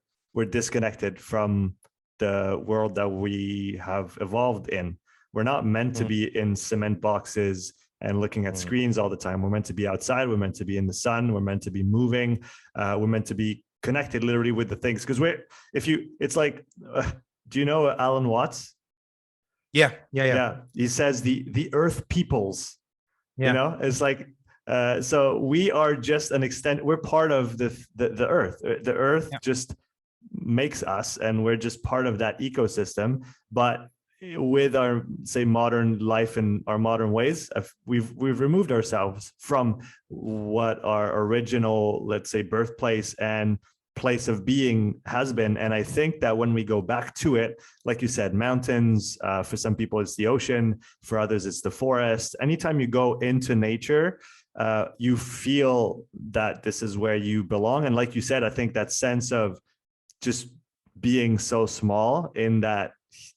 disconnected from the world that we have evolved in. We're not meant to be in cement boxes and looking at screens all the time. We're meant to be outside. We're meant to be in the sun. We're meant to be moving. We're meant to be connected literally with the things. Because it's like, do you know Alan Watts? Yeah. He says the earth peoples, it's like, so we are just an extent. We're part of the earth. The earth just makes us, and we're just part of that ecosystem. But with our, say, modern life and our modern ways, we've removed ourselves from what our original, let's say, birthplace and place of being has been. And I think that when we go back to it, like you said, mountains, for some people it's the ocean, for others it's the forest. Anytime you go into nature, you feel that this is where you belong. And like you said, I think that sense of just being so small in that,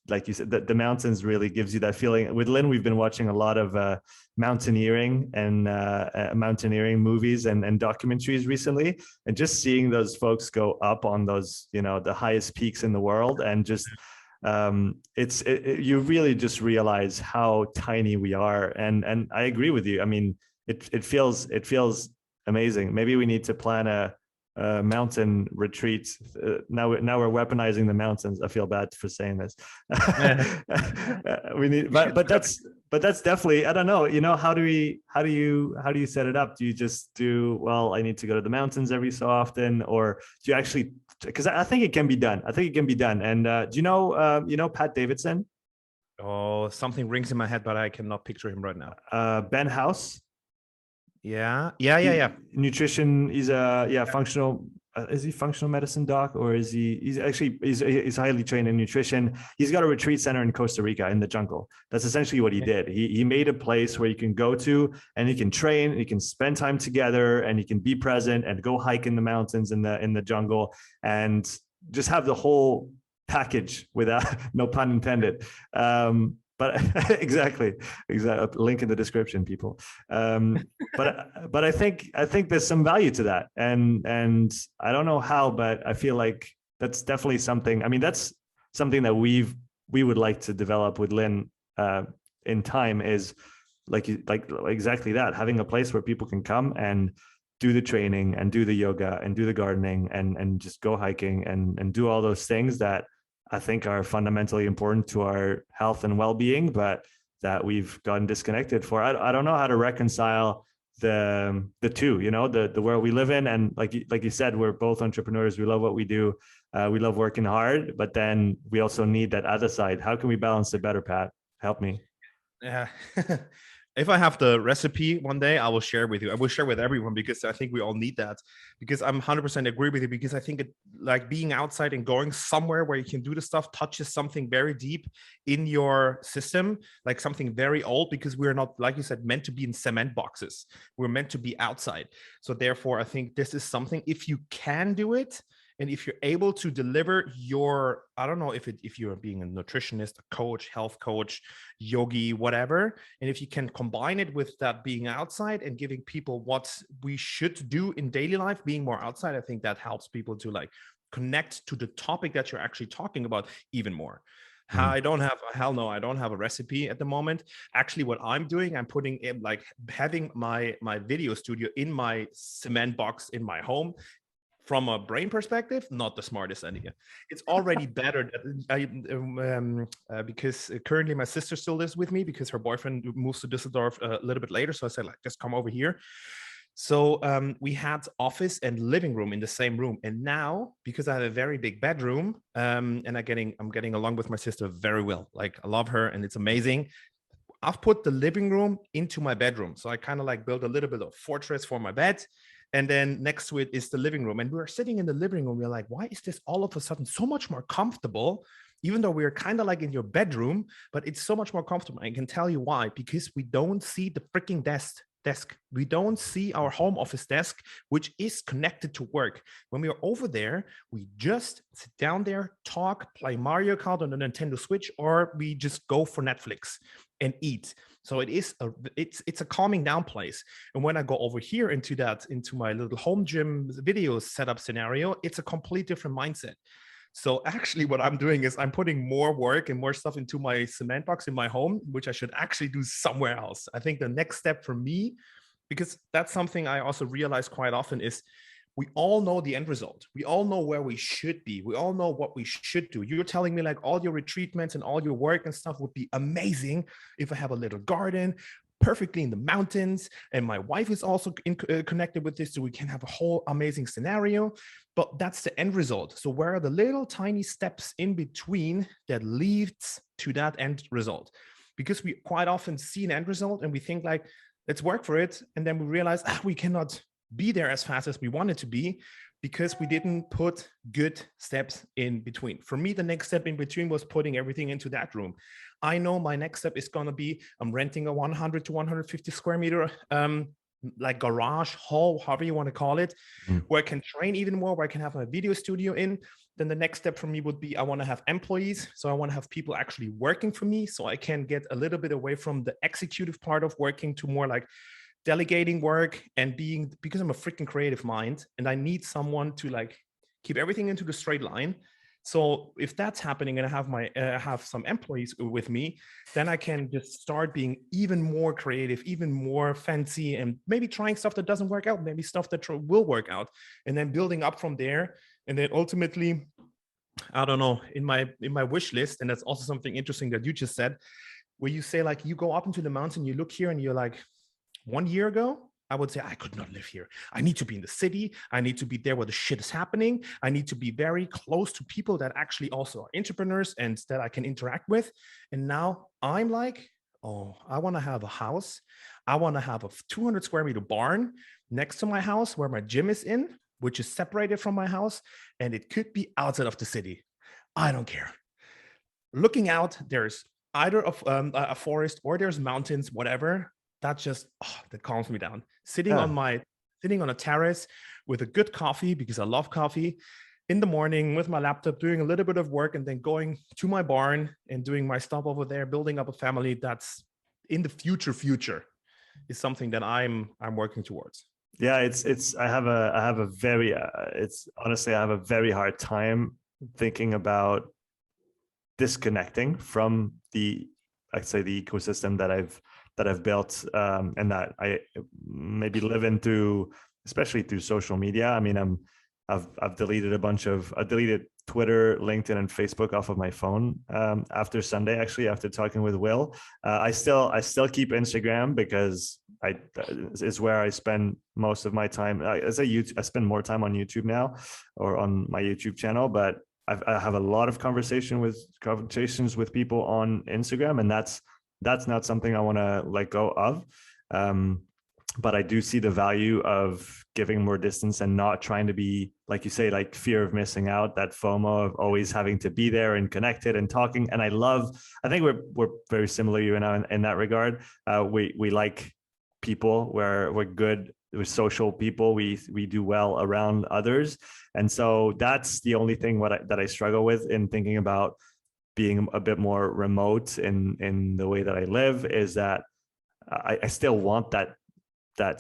like you said, the mountains really gives you that feeling. With Lynn, we've been watching a lot of mountaineering movies and documentaries recently, and just seeing those folks go up on those, the highest peaks in the world, and just you really just realize how tiny we are. And I agree with you. I mean, it feels amazing. Maybe we need to plan a mountain retreat. Now we're weaponizing the mountains. I feel bad for saying this. We need, but that's definitely, I don't know, how do you set it up? Do you just do, well, I need to go to the mountains every so often, or do you actually, because I think it can be done. And do you know Pat Davidson? Oh, something rings in my head, but I cannot picture him right now. Ben House. Yeah. Nutrition. He's a functional. Is he functional medicine doc, or is he's highly trained in nutrition. He's got a retreat center in Costa Rica in the jungle. That's essentially what he did. He made a place where you can go to and you can train, you can spend time together, and you can be present and go hike in the mountains in the jungle, and just have the whole package without, no pun intended. But exactly. Link in the description, people. But I think there's some value to that, and I don't know how, but I feel like that's definitely something. I mean, that's something that we would like to develop with Lynn in time. Is like exactly that, having a place where people can come and do the training and do the yoga and do the gardening and just go hiking and do all those things that I think are fundamentally important to our health and well-being, but that we've gotten disconnected for. I don't know how to reconcile the two, the world we live in. And like you said, we're both entrepreneurs. We love what we do. We love working hard, but then we also need that other side. How can we balance it better, Pat? Help me. Yeah. If I have the recipe one day, I will share with you. I will share with everyone because I think we all need that. Because I'm 100% agree with you. Because I think like being outside and going somewhere where you can do the stuff touches something very deep in your system, like something very old. Because we're not, like you said, meant to be in cement boxes. We're meant to be outside. So therefore, I think this is something. If you can do it, and if you're able to deliver your, I don't know if you're being a nutritionist, a coach, health coach, yogi, whatever, and if you can combine it with that being outside and giving people what we should do in daily life, being more outside, I think that helps people to like connect to the topic that you're actually talking about even more. I don't have, hell no, I don't have a recipe at the moment. Actually, what I'm doing, I'm putting in like having my video studio in my cement box in my home. From a brain perspective, not the smartest idea. It's already better because currently my sister still lives with me because her boyfriend moves to Düsseldorf a little bit later. So I said, like, just come over here. So we had office and living room in the same room. And now, because I have a very big bedroom, and I'm getting along with my sister very well. Like, I love her and it's amazing. I've put the living room into my bedroom. So I kind of like built a little bit of fortress for my bed. And then next to it is the living room. And we were sitting in the living room. We're like, why is this all of a sudden so much more comfortable? Even though we're kind of like in your bedroom, but it's so much more comfortable. I can tell you why, because we don't see the freaking desk. We don't see our home office desk, which is connected to work. When we are over there, we just sit down there, talk, play Mario Kart on the Nintendo Switch, or we just go for Netflix and eat. So it's a calming down place. And when I go over here into my little home gym video setup scenario, it's a complete different mindset. So actually what I'm doing is I'm putting more work and more stuff into my cement box in my home, which I should actually do somewhere else. I think the next step for me, because that's something I also realize quite often, is we all know the end result. We all know where we should be. We all know what we should do. You're telling me like all your retreatments and all your work and stuff would be amazing if I have a little garden perfectly in the mountains, and my wife is also connected with this, so we can have a whole amazing scenario. But that's the end result. So where are the little tiny steps in between that leads to that end result? Because we quite often see an end result and we think like, let's work for it, and then we realize we cannot be there as fast as we wanted to be because we didn't put good steps in between. For me, the next step in between was putting everything into that room. I know my next step is going to be, I'm renting a 100 to 150 square meter like garage, hall, however you want to call it, where I can train even more, where I can have my video studio in. Then the next step for me would be, I want to have employees. So I want to have people actually working for me, so I can get a little bit away from the executive part of working to more like delegating work and because I'm a freaking creative mind and I need someone to like keep everything into the straight line. So if that's happening and I have some employees with me, then I can just start being even more creative, even more fancy, and maybe trying stuff that doesn't work out, maybe stuff that will work out, and then building up from there. And then ultimately, I don't know, in my wish list, and that's also something interesting that you just said, where you say like, you go up into the mountain, you look here and you're like, 1 year ago, I would say I could not live here. I need to be in the city. I need to be there where the shit is happening. I need to be very close to people that actually also are entrepreneurs and that I can interact with. And now I'm like, oh, I want to have a house. I want to have a 200 square meter barn next to my house where my gym is in, which is separated from my house. And it could be outside of the city. I don't care. Looking out, there's either a forest or there's mountains, whatever. That just that calms me down. Sitting on a terrace with a good coffee, because I love coffee, in the morning with my laptop, doing a little bit of work, and then going to my barn and doing my stuff over there, building up a family. That's in the future is something that I'm working towards. Yeah, it's I have a very it's honestly, I have a very hard time thinking about disconnecting from I'd say the ecosystem that I've built, and that I maybe live in through, especially through social media. I mean, I've deleted I deleted Twitter, LinkedIn, and Facebook off of my phone after Sunday. Actually, after talking with Will, I still keep Instagram because it's where I spend most of my time. I spend more time on YouTube now, or on my YouTube channel, but I have a lot of conversations with people on Instagram, and that's that's not something I want to let go of. But I do see the value of giving more distance and not trying to be, like you say, like fear of missing out, that FOMO of always having to be there and connected and talking. And I think we're very similar, you and I, in that regard. We like people, we're good, we're social people. We do well around others. And so that's the only thing that I struggle with in thinking about being a bit more remote in the way that I live, is that I still want that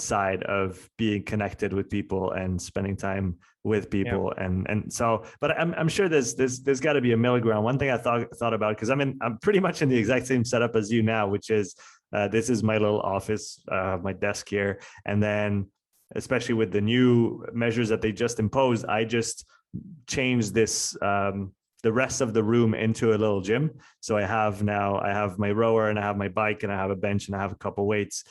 side of being connected with people and spending time with people. Yeah. And so, but I'm sure there's got to be a middle ground. One thing I thought about, because I'm pretty much in the exact same setup as you now, which is this is my little office, my desk here. And then especially with the new measures that they just imposed, I just changed this, the rest of the room into a little gym. So I have my rower and I have my bike and I have a bench and I have a couple weights,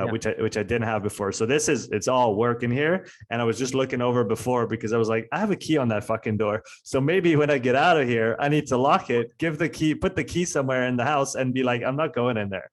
which I didn't have before. So it's all work in here. And I was just looking over before because I was like, I have a key on that fucking door. So maybe when I get out of here, I need to lock it, put the key somewhere in the house and be like, I'm not going in there.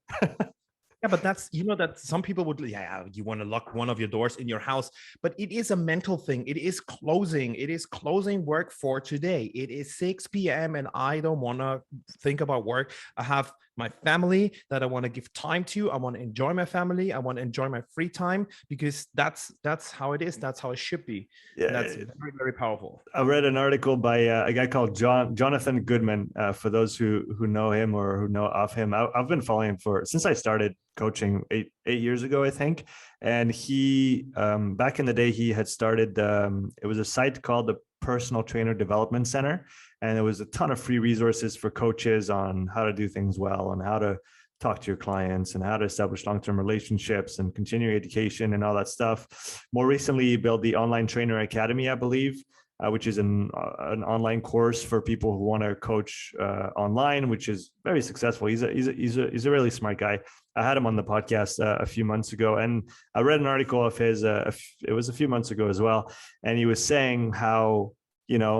Yeah, but that's, that some people would, you want to lock one of your doors in your house, but it is a mental thing. It is closing work for today. It is 6 p.m. and I don't want to think about work. I have my family that I want to give time to. I want to enjoy my family. I want to enjoy my free time, because that's how it is. That's how it should be. Yeah, and that's very, very powerful. I read an article by a guy called Jonathan Goodman. For those who know him or who know of him, I've been following him since I started coaching eight years ago, I think. And he, back in the day, he had started, it was a site called the Personal Trainer Development Center. And there was a ton of free resources for coaches on how to do things well and how to talk to your clients and how to establish long-term relationships and continuing education and all that stuff. More recently, he built the Online Trainer Academy, I believe, which is an online course for people who want to coach online, which is very successful. He's a really smart guy. I had him on the podcast a few months ago, and I read an article of his. It was a few months ago as well, and he was saying how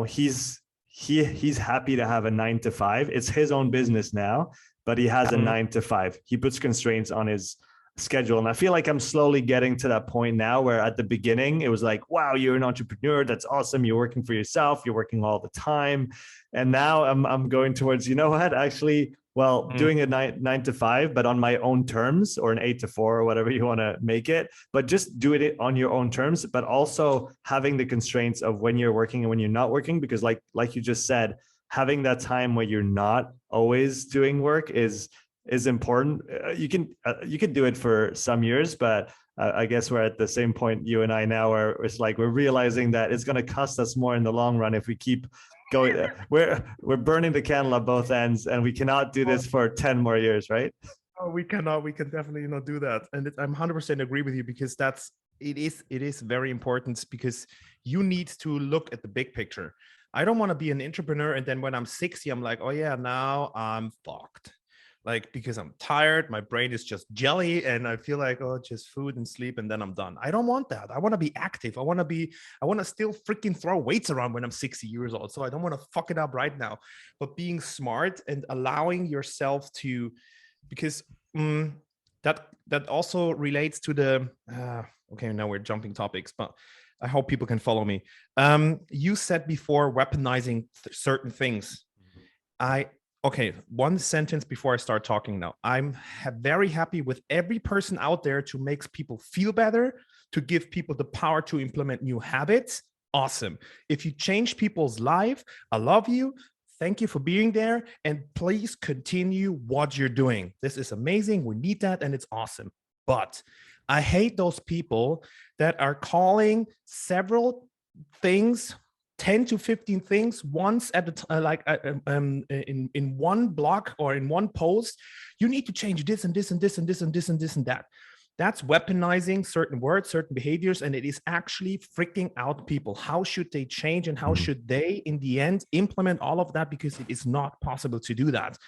he's happy to have a 9 to 5. It's his own business now, but he has a 9 to 5. He puts constraints on his schedule. And I feel like I'm slowly getting to that point now where at the beginning, it was like, wow, you're an entrepreneur. That's awesome. You're working for yourself. You're working all the time. And now I'm going towards, you know what, actually, doing a 9 to 5, but on my own terms, or an 8 to 4 or whatever you want to make it, but just do it on your own terms, but also having the constraints of when you're working and when you're not working, because like you just said, having that time where you're not always doing work is important. You can do it for some years, but I guess we're at the same point, you and I now, where it's like we're realizing that it's going to cost us more in the long run if we keep going. We're burning the candle at both ends, and we cannot do this for 10 more years, right? Oh, we cannot. We can definitely not do that. And I'm 100% agree with you, because it is very important, because you need to look at the big picture. I don't want to be an entrepreneur and then when I'm 60, I'm like, oh yeah, now I'm fucked. Like, because I'm tired, my brain is just jelly, and I feel like, oh, just food and sleep, and then I'm done. I don't want that. I want to be active. I want to still freaking throw weights around when I'm 60 years old. So I don't want to fuck it up right now. But being smart and allowing yourself to, because that also relates to the, okay, now we're jumping topics, but I hope people can follow me. You said before, weaponizing certain things. Okay, one sentence before I start talking now. I'm very happy with every person out there to make people feel better, to give people the power to implement new habits. Awesome. If you change people's life, I love you. Thank you for being there. And please continue what you're doing. This is amazing. We need that, and it's awesome. But I hate those people that are calling several things, 10 to 15 things once at the in one block or in one post. You need to change this and this and this and this and this and this and that. That's weaponizing certain words, certain behaviors, and it is actually freaking out people. How should they change, and how should they, in the end, implement all of that? Because it is not possible to do that.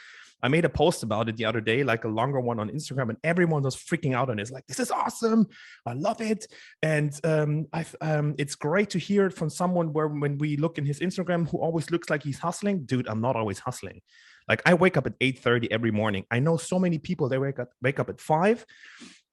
I made a post about it the other day, like a longer one on Instagram, and everyone was freaking out on it. It's like, this is awesome. I love it. And it's great to hear it from someone where, when we look in his Instagram, who always looks like he's hustling. Dude, I'm not always hustling. Like I wake up at 8:30 every morning. I know so many people, they wake up at 5,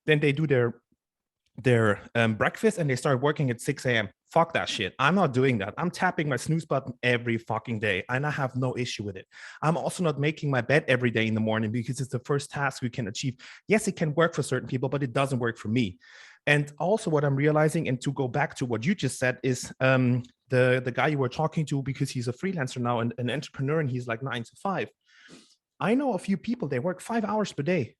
then they do their breakfast and they start working at 6 a.m. Fuck that shit. I'm not doing that. I'm tapping my snooze button every fucking day and I have no issue with it. I'm also not making my bed every day in the morning because it's the first task we can achieve. Yes, it can work for certain people, but it doesn't work for me. And also what I'm realizing, and to go back to what you just said, is the guy you were talking to, because he's a freelancer now and an entrepreneur, and he's like 9 to 5. I know a few people, they work 5 hours per day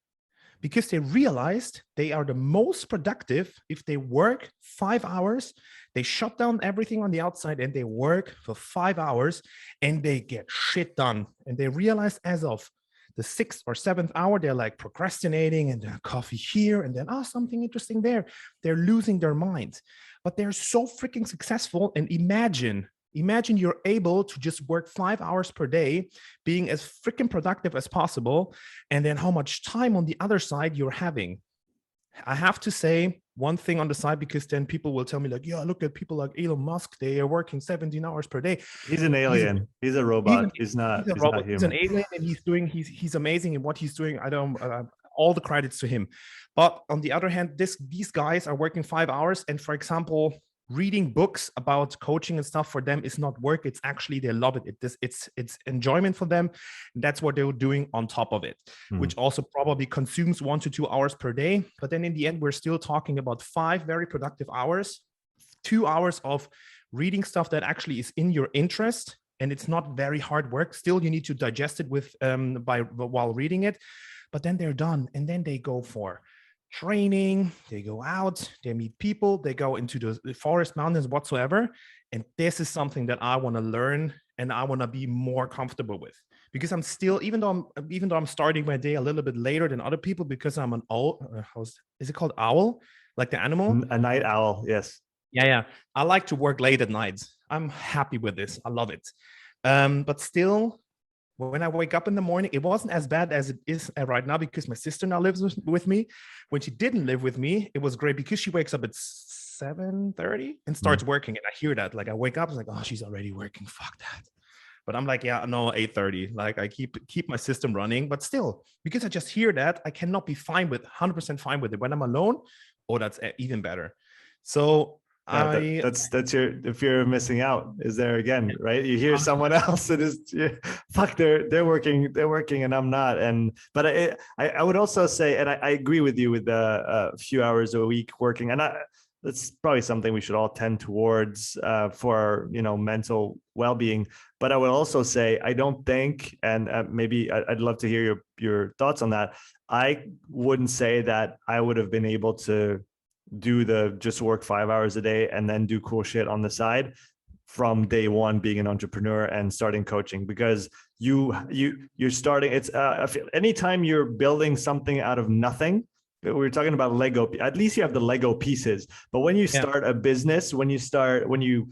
because they realized they are the most productive if they work 5 hours. They shut down everything on the outside and they work for 5 hours and they get shit done. And they realize as of the 6th or 7th hour, they're like procrastinating and then coffee here and then, something interesting there. They're losing their minds, but they're so freaking successful. And imagine you're able to just work 5 hours per day, being as freaking productive as possible. And then how much time on the other side you're having. I have to say one thing on the side, because then people will tell me like, yeah, look at people like Elon Musk. They are working 17 hours per day. He's an alien. He's a robot. He's not human. He's an alien and he's amazing in what he's doing. I don't, all the credits to him. But on the other hand, these guys are working 5 hours. And for example, reading books about coaching and stuff for them is not work. It's actually, they love it. It's enjoyment for them. And that's what they're doing on top of it, which also probably consumes 1 to 2 hours per day. But then in the end, we're still talking about 5 very productive hours, 2 hours of reading stuff that actually is in your interest. And it's not very hard work. Still, you need to digest it while reading it. But then they're done. And then they go for training, they go out, they meet people, they go into the forest, mountains, whatsoever. And this is something that I want to learn and I want to be more comfortable with, because I'm still, even though I'm starting my day a little bit later than other people, because I'm an owl. Is it called owl? Like the animal? A night owl. Yes. Yeah. I like to work late at night. I'm happy with this. I love it. But still, when I wake up in the morning, it wasn't as bad as it is right now, because my sister now lives with me. When she didn't live with me, it was great because she wakes up at 7:30 and starts working. And I hear that, like I wake up, it's like, oh, she's already working. Fuck that. But I'm like, yeah, no, 8:30. Like I keep my system running, but still, because I just hear that, I cannot be 100% fine with it. When I'm alone, that's even better. So that's if you're missing out, is there again, right? You hear someone else that is, fuck, they're working and I'm not. But I would also say, and I agree with you with a few hours a week working, and that's probably something we should all tend towards for our, mental well-being. But I would also say, I don't think, and maybe I'd love to hear your thoughts on that. I wouldn't say that I would have been able to do just work 5 hours a day and then do cool shit on the side from day one being an entrepreneur and starting coaching, because you're starting, it's anytime you're building something out of nothing. We're talking about Lego, at least you have the Lego pieces, but when you start a business, when you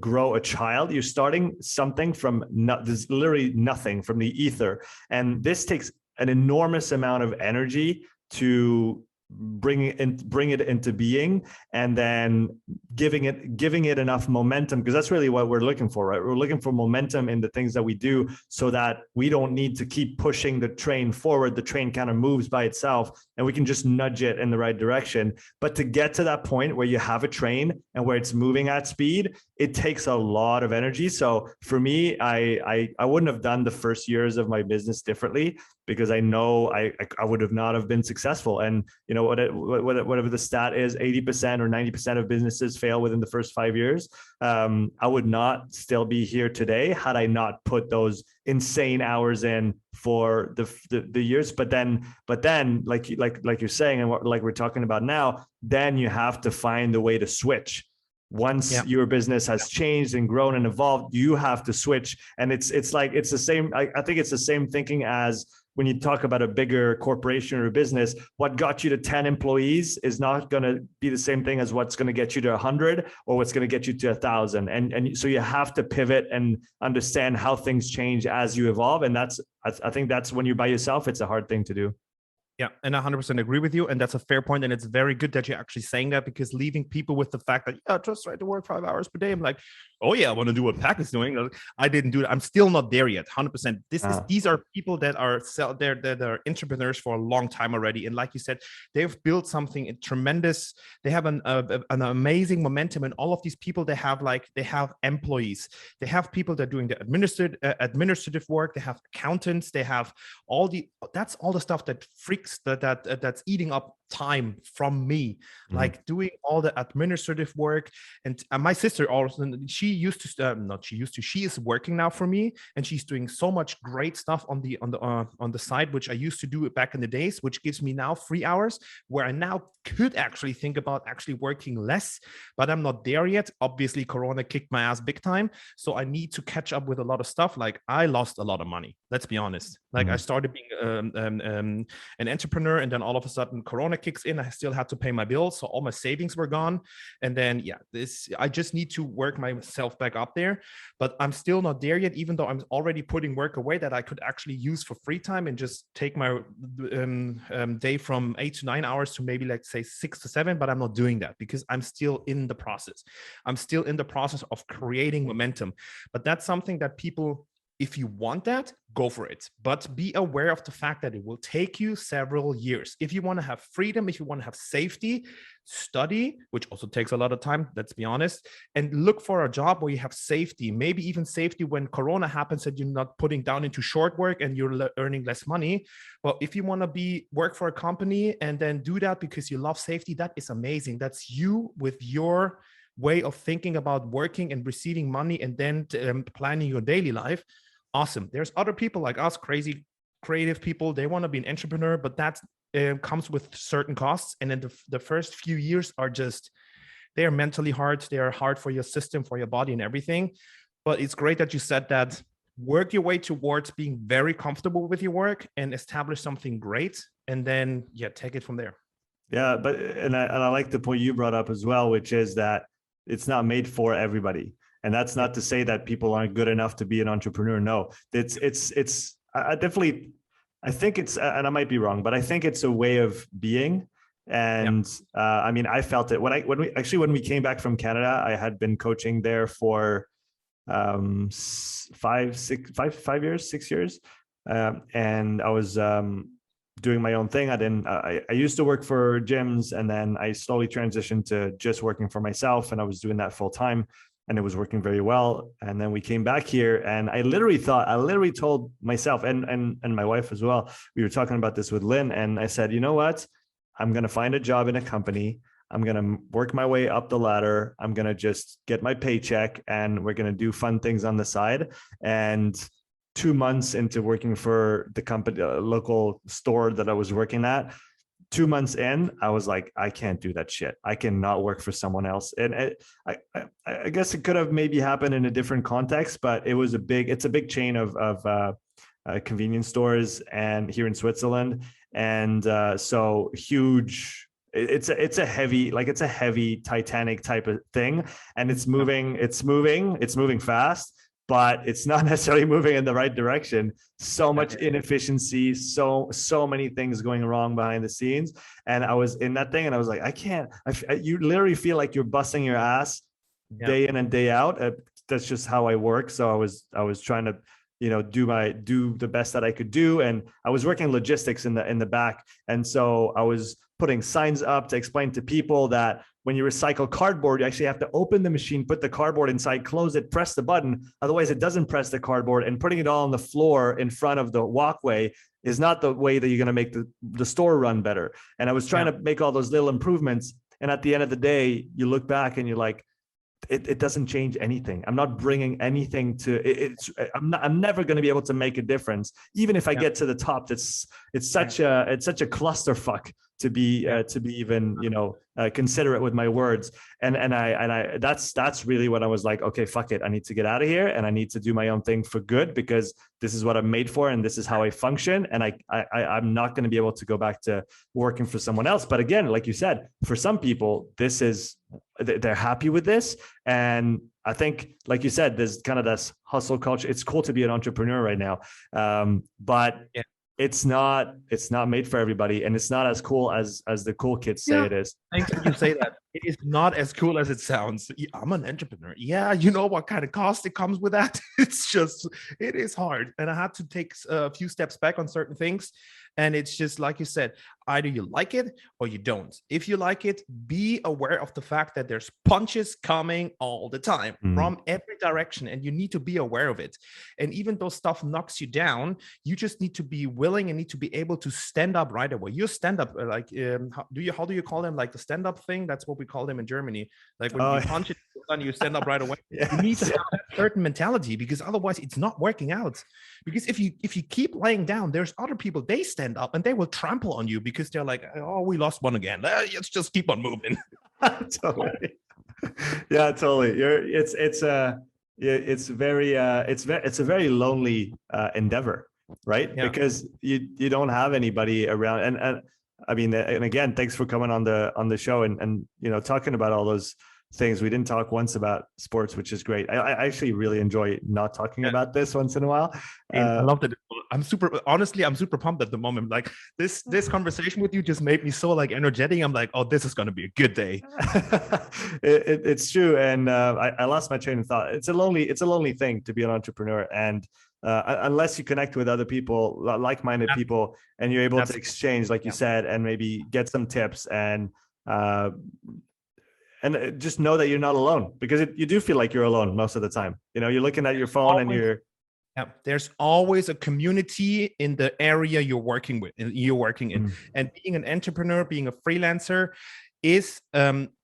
grow a child, you're starting something from there's literally nothing, from the ether. And this takes an enormous amount of energy to bring it into being, and then giving it enough momentum, because that's really what we're looking for, right? We're looking for momentum in the things that we do, so that we don't need to keep pushing the train forward. The train kind of moves by itself and we can just nudge it in the right direction. But to get to that point where you have a train and where it's moving at speed, it takes a lot of energy. So for me, I wouldn't have done the first years of my business differently, because I know I would have not have been successful. And whatever the stat is, 80% or 90% of businesses fail within the first 5 years. I would not still be here today had I not put those insane hours in for the years. But then, like you're saying, and like we're talking about now, then you have to find a way to switch. Once your business has changed and grown and evolved, you have to switch. And it's the same. I think it's the same thinking as when you talk about a bigger corporation or a business. What got you to 10 employees is not going to be the same thing as what's going to get you to 100 or what's going to get you to 1,000. And so you have to pivot and understand how things change as you evolve. And I think that's when you're by yourself, it's a hard thing to do. Yeah, and I 100% agree with you. And that's a fair point. And it's very good that you're actually saying that, because leaving people with the fact that, just try to work 5 hours per day. I'm like, oh yeah, I want to do what Pac is doing. I didn't do it. I'm still not there yet. 100%. These are people that are they're entrepreneurs for a long time already. And like you said, they've built something tremendous. They have an amazing momentum. And all of these people, they have employees. They have people that are doing the administrative work. They have accountants. They have that's all the stuff that that's eating up time from me, like doing all the administrative work. And my sister also, she is working now for me, and she's doing so much great stuff on the side, which I used to do it back in the days, which gives me now 3 hours where I now could actually think about actually working less, but I'm not there yet. Obviously Corona kicked my ass big time, so I need to catch up with a lot of stuff. Like I lost a lot of money, let's be honest. Like I started being an entrepreneur, and then all of a sudden Corona kicks in. I still had to pay my bills, so all my savings were gone. And then I just need to work myself back up there, but I'm still not there yet, even though I'm already putting work away that I could actually use for free time and just take my day from 8 to 9 hours to maybe, let's say, 6 to 7. But I'm not doing that because I'm still in the process. I'm still in the process of creating momentum. But that's something that people, if you want that, go for it. But be aware of the fact that it will take you several years. If you want to have freedom, if you want to have safety, study, which also takes a lot of time, let's be honest, and look for a job where you have safety, maybe even safety when Corona happens, that you're not putting down into short work and you're earning less money. But if you want to work for a company and then do that because you love safety, that is amazing. That's you with your way of thinking about working and receiving money and then planning your daily life. Awesome. There's other people like us, crazy creative people. They want to be an entrepreneur, but that comes with certain costs. And then the first few years they are mentally hard. They are hard for your system, for your body and everything. But it's great that you said that. Work your way towards being very comfortable with your work and establish something great. And then, take it from there. Yeah. But, and I like the point you brought up as well, which is that it's not made for everybody. And that's not to say that people aren't good enough to be an entrepreneur. No, I think it's, and I might be wrong, but I think it's a way of being. And I mean, I felt it when we came back from Canada. I had been coaching there for 6 years. And I was doing my own thing. I used to work for gyms, and then I slowly transitioned to just working for myself. And I was doing that full time, and it was working very well. And then we came back here, and I literally told myself and my wife as well, we were talking about this with Lynn, and I said, you know what? I'm going to find a job in a company. I'm going to work my way up the ladder. I'm going to just get my paycheck, and we're going to do fun things on the side. And 2 months into working for the company, local store that I was working at, 2 months in, I was like, I can't do that shit. I cannot work for someone else. And I guess it could have maybe happened in a different context, but it's a big chain of convenience stores and here in Switzerland. And so huge, it's a heavy Titanic type of thing. And it's moving fast, but it's not necessarily moving in the right direction. So much inefficiency, so many things going wrong behind the scenes. And I was in that thing, and I was like, you literally feel like you're busting your ass day in and day out. That's just how I work. So I was trying to, do the best that I could do. And I was working logistics in the back. And so I was putting signs up to explain to people that when you recycle cardboard, you actually have to open the machine, put the cardboard inside, close it, press the button. Otherwise it doesn't press the cardboard, and putting it all on the floor in front of the walkway is not the way that you're going to make the store run better. And I was trying to make all those little improvements. And at the end of the day, you look back and you're like, it doesn't change anything. I'm not bringing anything to it. I'm never going to be able to make a difference. Even if I get to the top, it's such a clusterfuck to be even, considerate with my words. And I that's really when I was like, okay, fuck it. I need to get out of here, and I need to do my own thing for good, because this is what I'm made for, and this is how I function. And I'm not going to be able to go back to working for someone else. But again, like you said, for some people, they're happy with this. And I think, like you said, there's kind of this hustle culture. It's cool to be an entrepreneur right now. But it's not made for everybody, and it's not as cool as the cool kids say it is. Thanks for you say that. It is not as cool as it sounds. I'm an entrepreneur. Yeah, you know what kind of cost it comes with that? It is hard. And I had to take a few steps back on certain things. And it's just like you said, either you like it or you don't. If you like it, be aware of the fact that there's punches coming all the time from every direction, and you need to be aware of it. And even though stuff knocks you down, you just need to be willing and need to be able to stand up right away. You stand up like how do you call them, like the stand up thing? That's what we call them in Germany. Like when you punch it and you stand up right away. Yes. You need to have that certain mentality, because otherwise it's not working out. Because if you keep laying down, there's other people, they stand up and they will trample on you because they're like, oh, we lost one again. Let's just keep on moving. Totally. Yeah, totally. It's a very lonely endeavor, right? Yeah. Because you don't have anybody around. And I mean, and again, thanks for coming on the show and talking about all those things. We didn't talk once about sports, which is great. I actually really enjoy not talking about this once in a while. I loved it. I'm super pumped at the moment. Like this conversation with you just made me so like energetic. I'm like, oh, this is going to be a good day. It's true. And I lost my train of thought. It's a lonely thing to be an entrepreneur. And unless you connect with other people, like-minded people, and you're able to exchange, like you said, and maybe get some tips and just know that you're not alone, because you do feel like you're alone most of the time. You're looking at your phone and you're. Yeah, there's always a community in the area you're working in. And being an entrepreneur, being a freelancer is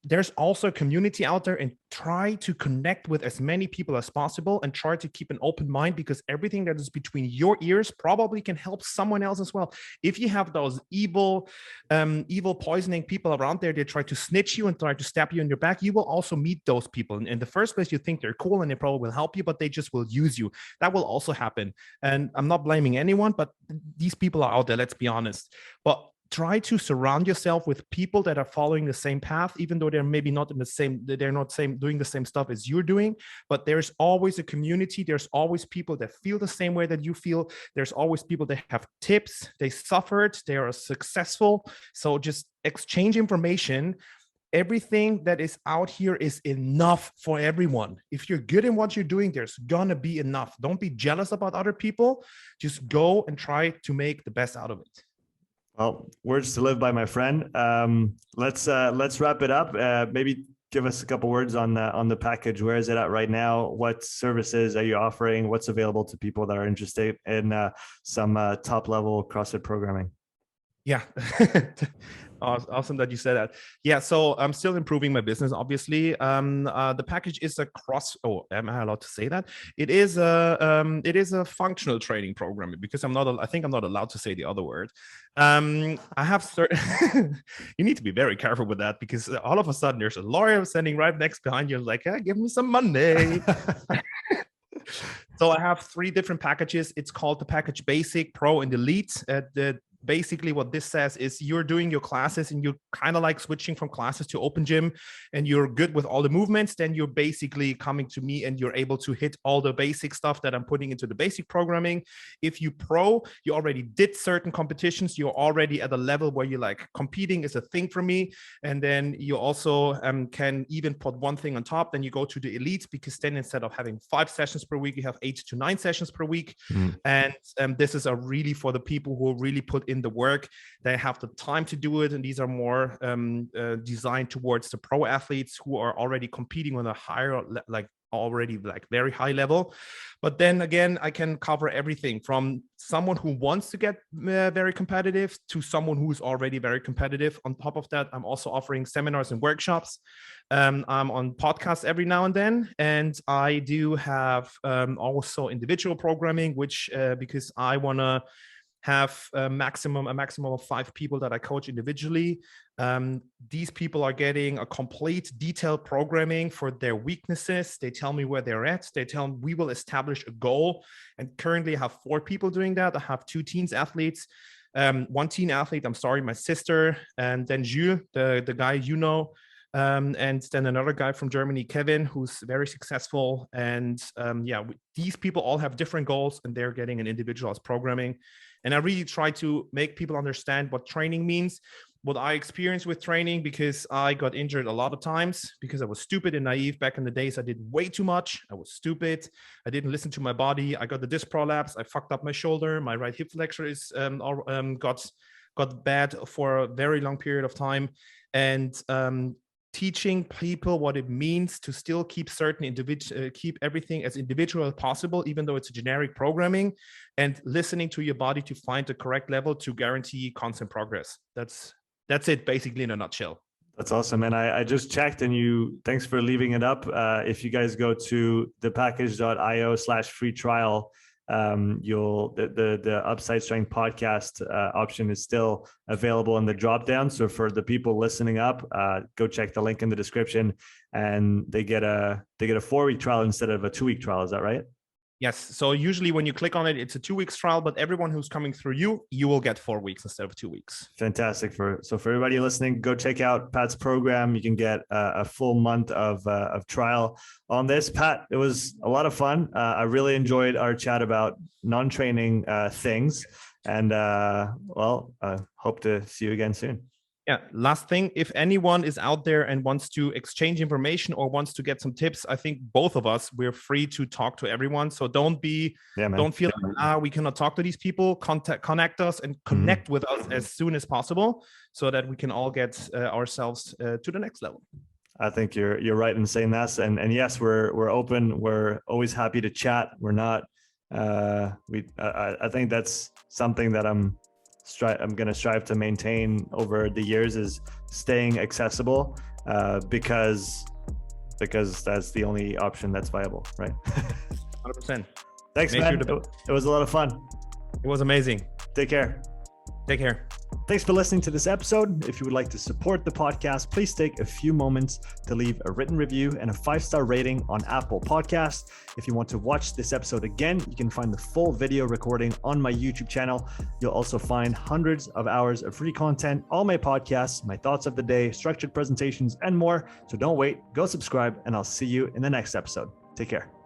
there's also a community out there, and try to connect with as many people as possible and try to keep an open mind, because everything that is between your ears probably can help someone else as well. If you have those evil poisoning people around there, they try to snitch you and try to stab you in your back, you will also meet those people. In the first place, you think they're cool and they probably will help you, but they just will use you. That will also happen. And I'm not blaming anyone, but these people are out there, let's be honest. But try to surround yourself with people that are following the same path, even though they're maybe not doing the same stuff as you're doing. But there's always a community. There's always people that feel the same way that you feel. There's always people that have tips. They suffered. They are successful. So just exchange information. Everything that is out here is enough for everyone. If you're good in what you're doing, there's gonna be enough. Don't be jealous about other people. Just go and try to make the best out of it. Well, words to live by, my friend. Let's wrap it up. Maybe give us a couple words on the package. Where is it at right now? What services are you offering? What's available to people that are interested in some top level CrossFit programming? Yeah. Awesome that you said that. Yeah, so I'm still improving my business, obviously. The package is am I allowed to say that? It is a functional training program, because I think I'm not allowed to say the other word. I have certain you need to be very careful with that, because all of a sudden there's a lawyer standing right next behind you, like, give me some money. So I have 3 different packages. It's called the package Basic, Pro, and Elite. Basically what this says is you're doing your classes and you're kind of like switching from classes to open gym, and you're good with all the movements. Then you're basically coming to me and you're able to hit all the basic stuff that I'm putting into the basic programming. If you pro, you already did certain competitions, you're already at a level where you're like, competing is a thing for me. And then you also can even put one thing on top. Then you go to the elite, because then instead of having 5 sessions per week, you have 8 to 9 sessions per week. And this is really for the people who really put in the work. They have the time to do it, and these are more designed towards the pro athletes who are already competing on a higher, already very high level. But then again, I can cover everything from someone who wants to get very competitive to someone who is already very competitive. On top of that, I'm also offering seminars and workshops. I'm on podcasts every now and then, and I do have also individual programming, which because I want to have a maximum of 5 people that I coach individually. These people are getting a complete detailed programming for their weaknesses. They tell me where they're at. We will establish a goal. And currently I have 4 people doing that. I have 2 teens athletes, 1 teen athlete, my sister, and then Jules, the guy and then another guy from Germany, Kevin, who's very successful. And these people all have different goals, and they're getting an individualized programming. And I really try to make people understand what training means. what I experienced with training, because I got injured a lot of times because I was stupid and naive back in the days. I did way too much. I was stupid. I didn't listen to my body. I got the disc prolapse. I fucked up my shoulder. My right hip flexor is got bad for a very long period of time. And teaching people what it means to still keep keep everything as individual as possible, even though it's a generic programming, and listening to your body to find the correct level to guarantee constant progress. That's it basically in a nutshell. That's awesome. And I just checked, and thanks for leaving it up. If you guys go to thepackage.io/free trial, the Upside Strength podcast option is still available in the drop down. So for the people listening up, go check the link in the description, and they get a 4-week trial instead of a 2-week trial. Is that right? Yes. So usually when you click on it, it's a 2 weeks trial, but everyone who's coming through you will get 4 weeks instead of 2 weeks. Fantastic. For everybody listening, go check out Pat's program. You can get a full month of trial on this. Pat, it was a lot of fun. I really enjoyed our chat about non-training things, and hope to see you again soon. Yeah. Last thing, if anyone is out there and wants to exchange information or wants to get some tips, I think both of us, we're free to talk to everyone. So don't feel like, we cannot talk to these people. Connect us and connect with us as soon as possible, so that we can all get ourselves to the next level. I think you're right in saying that. And yes, we're open. We're always happy to chat. We're not, I think that's something that I'm going to strive to maintain over the years, is staying accessible, because that's the only option that's viable, right? 100%. Thanks, man. It was a lot of fun. It was amazing. Take care. Take care. Thanks for listening to this episode. If you would like to support the podcast, please take a few moments to leave a written review and a 5-star rating on Apple Podcasts. If you want to watch this episode again, you can find the full video recording on my YouTube channel. You'll also find hundreds of hours of free content, all my podcasts, my thoughts of the day, structured presentations, and more. So don't wait, go subscribe, and I'll see you in the next episode. Take care.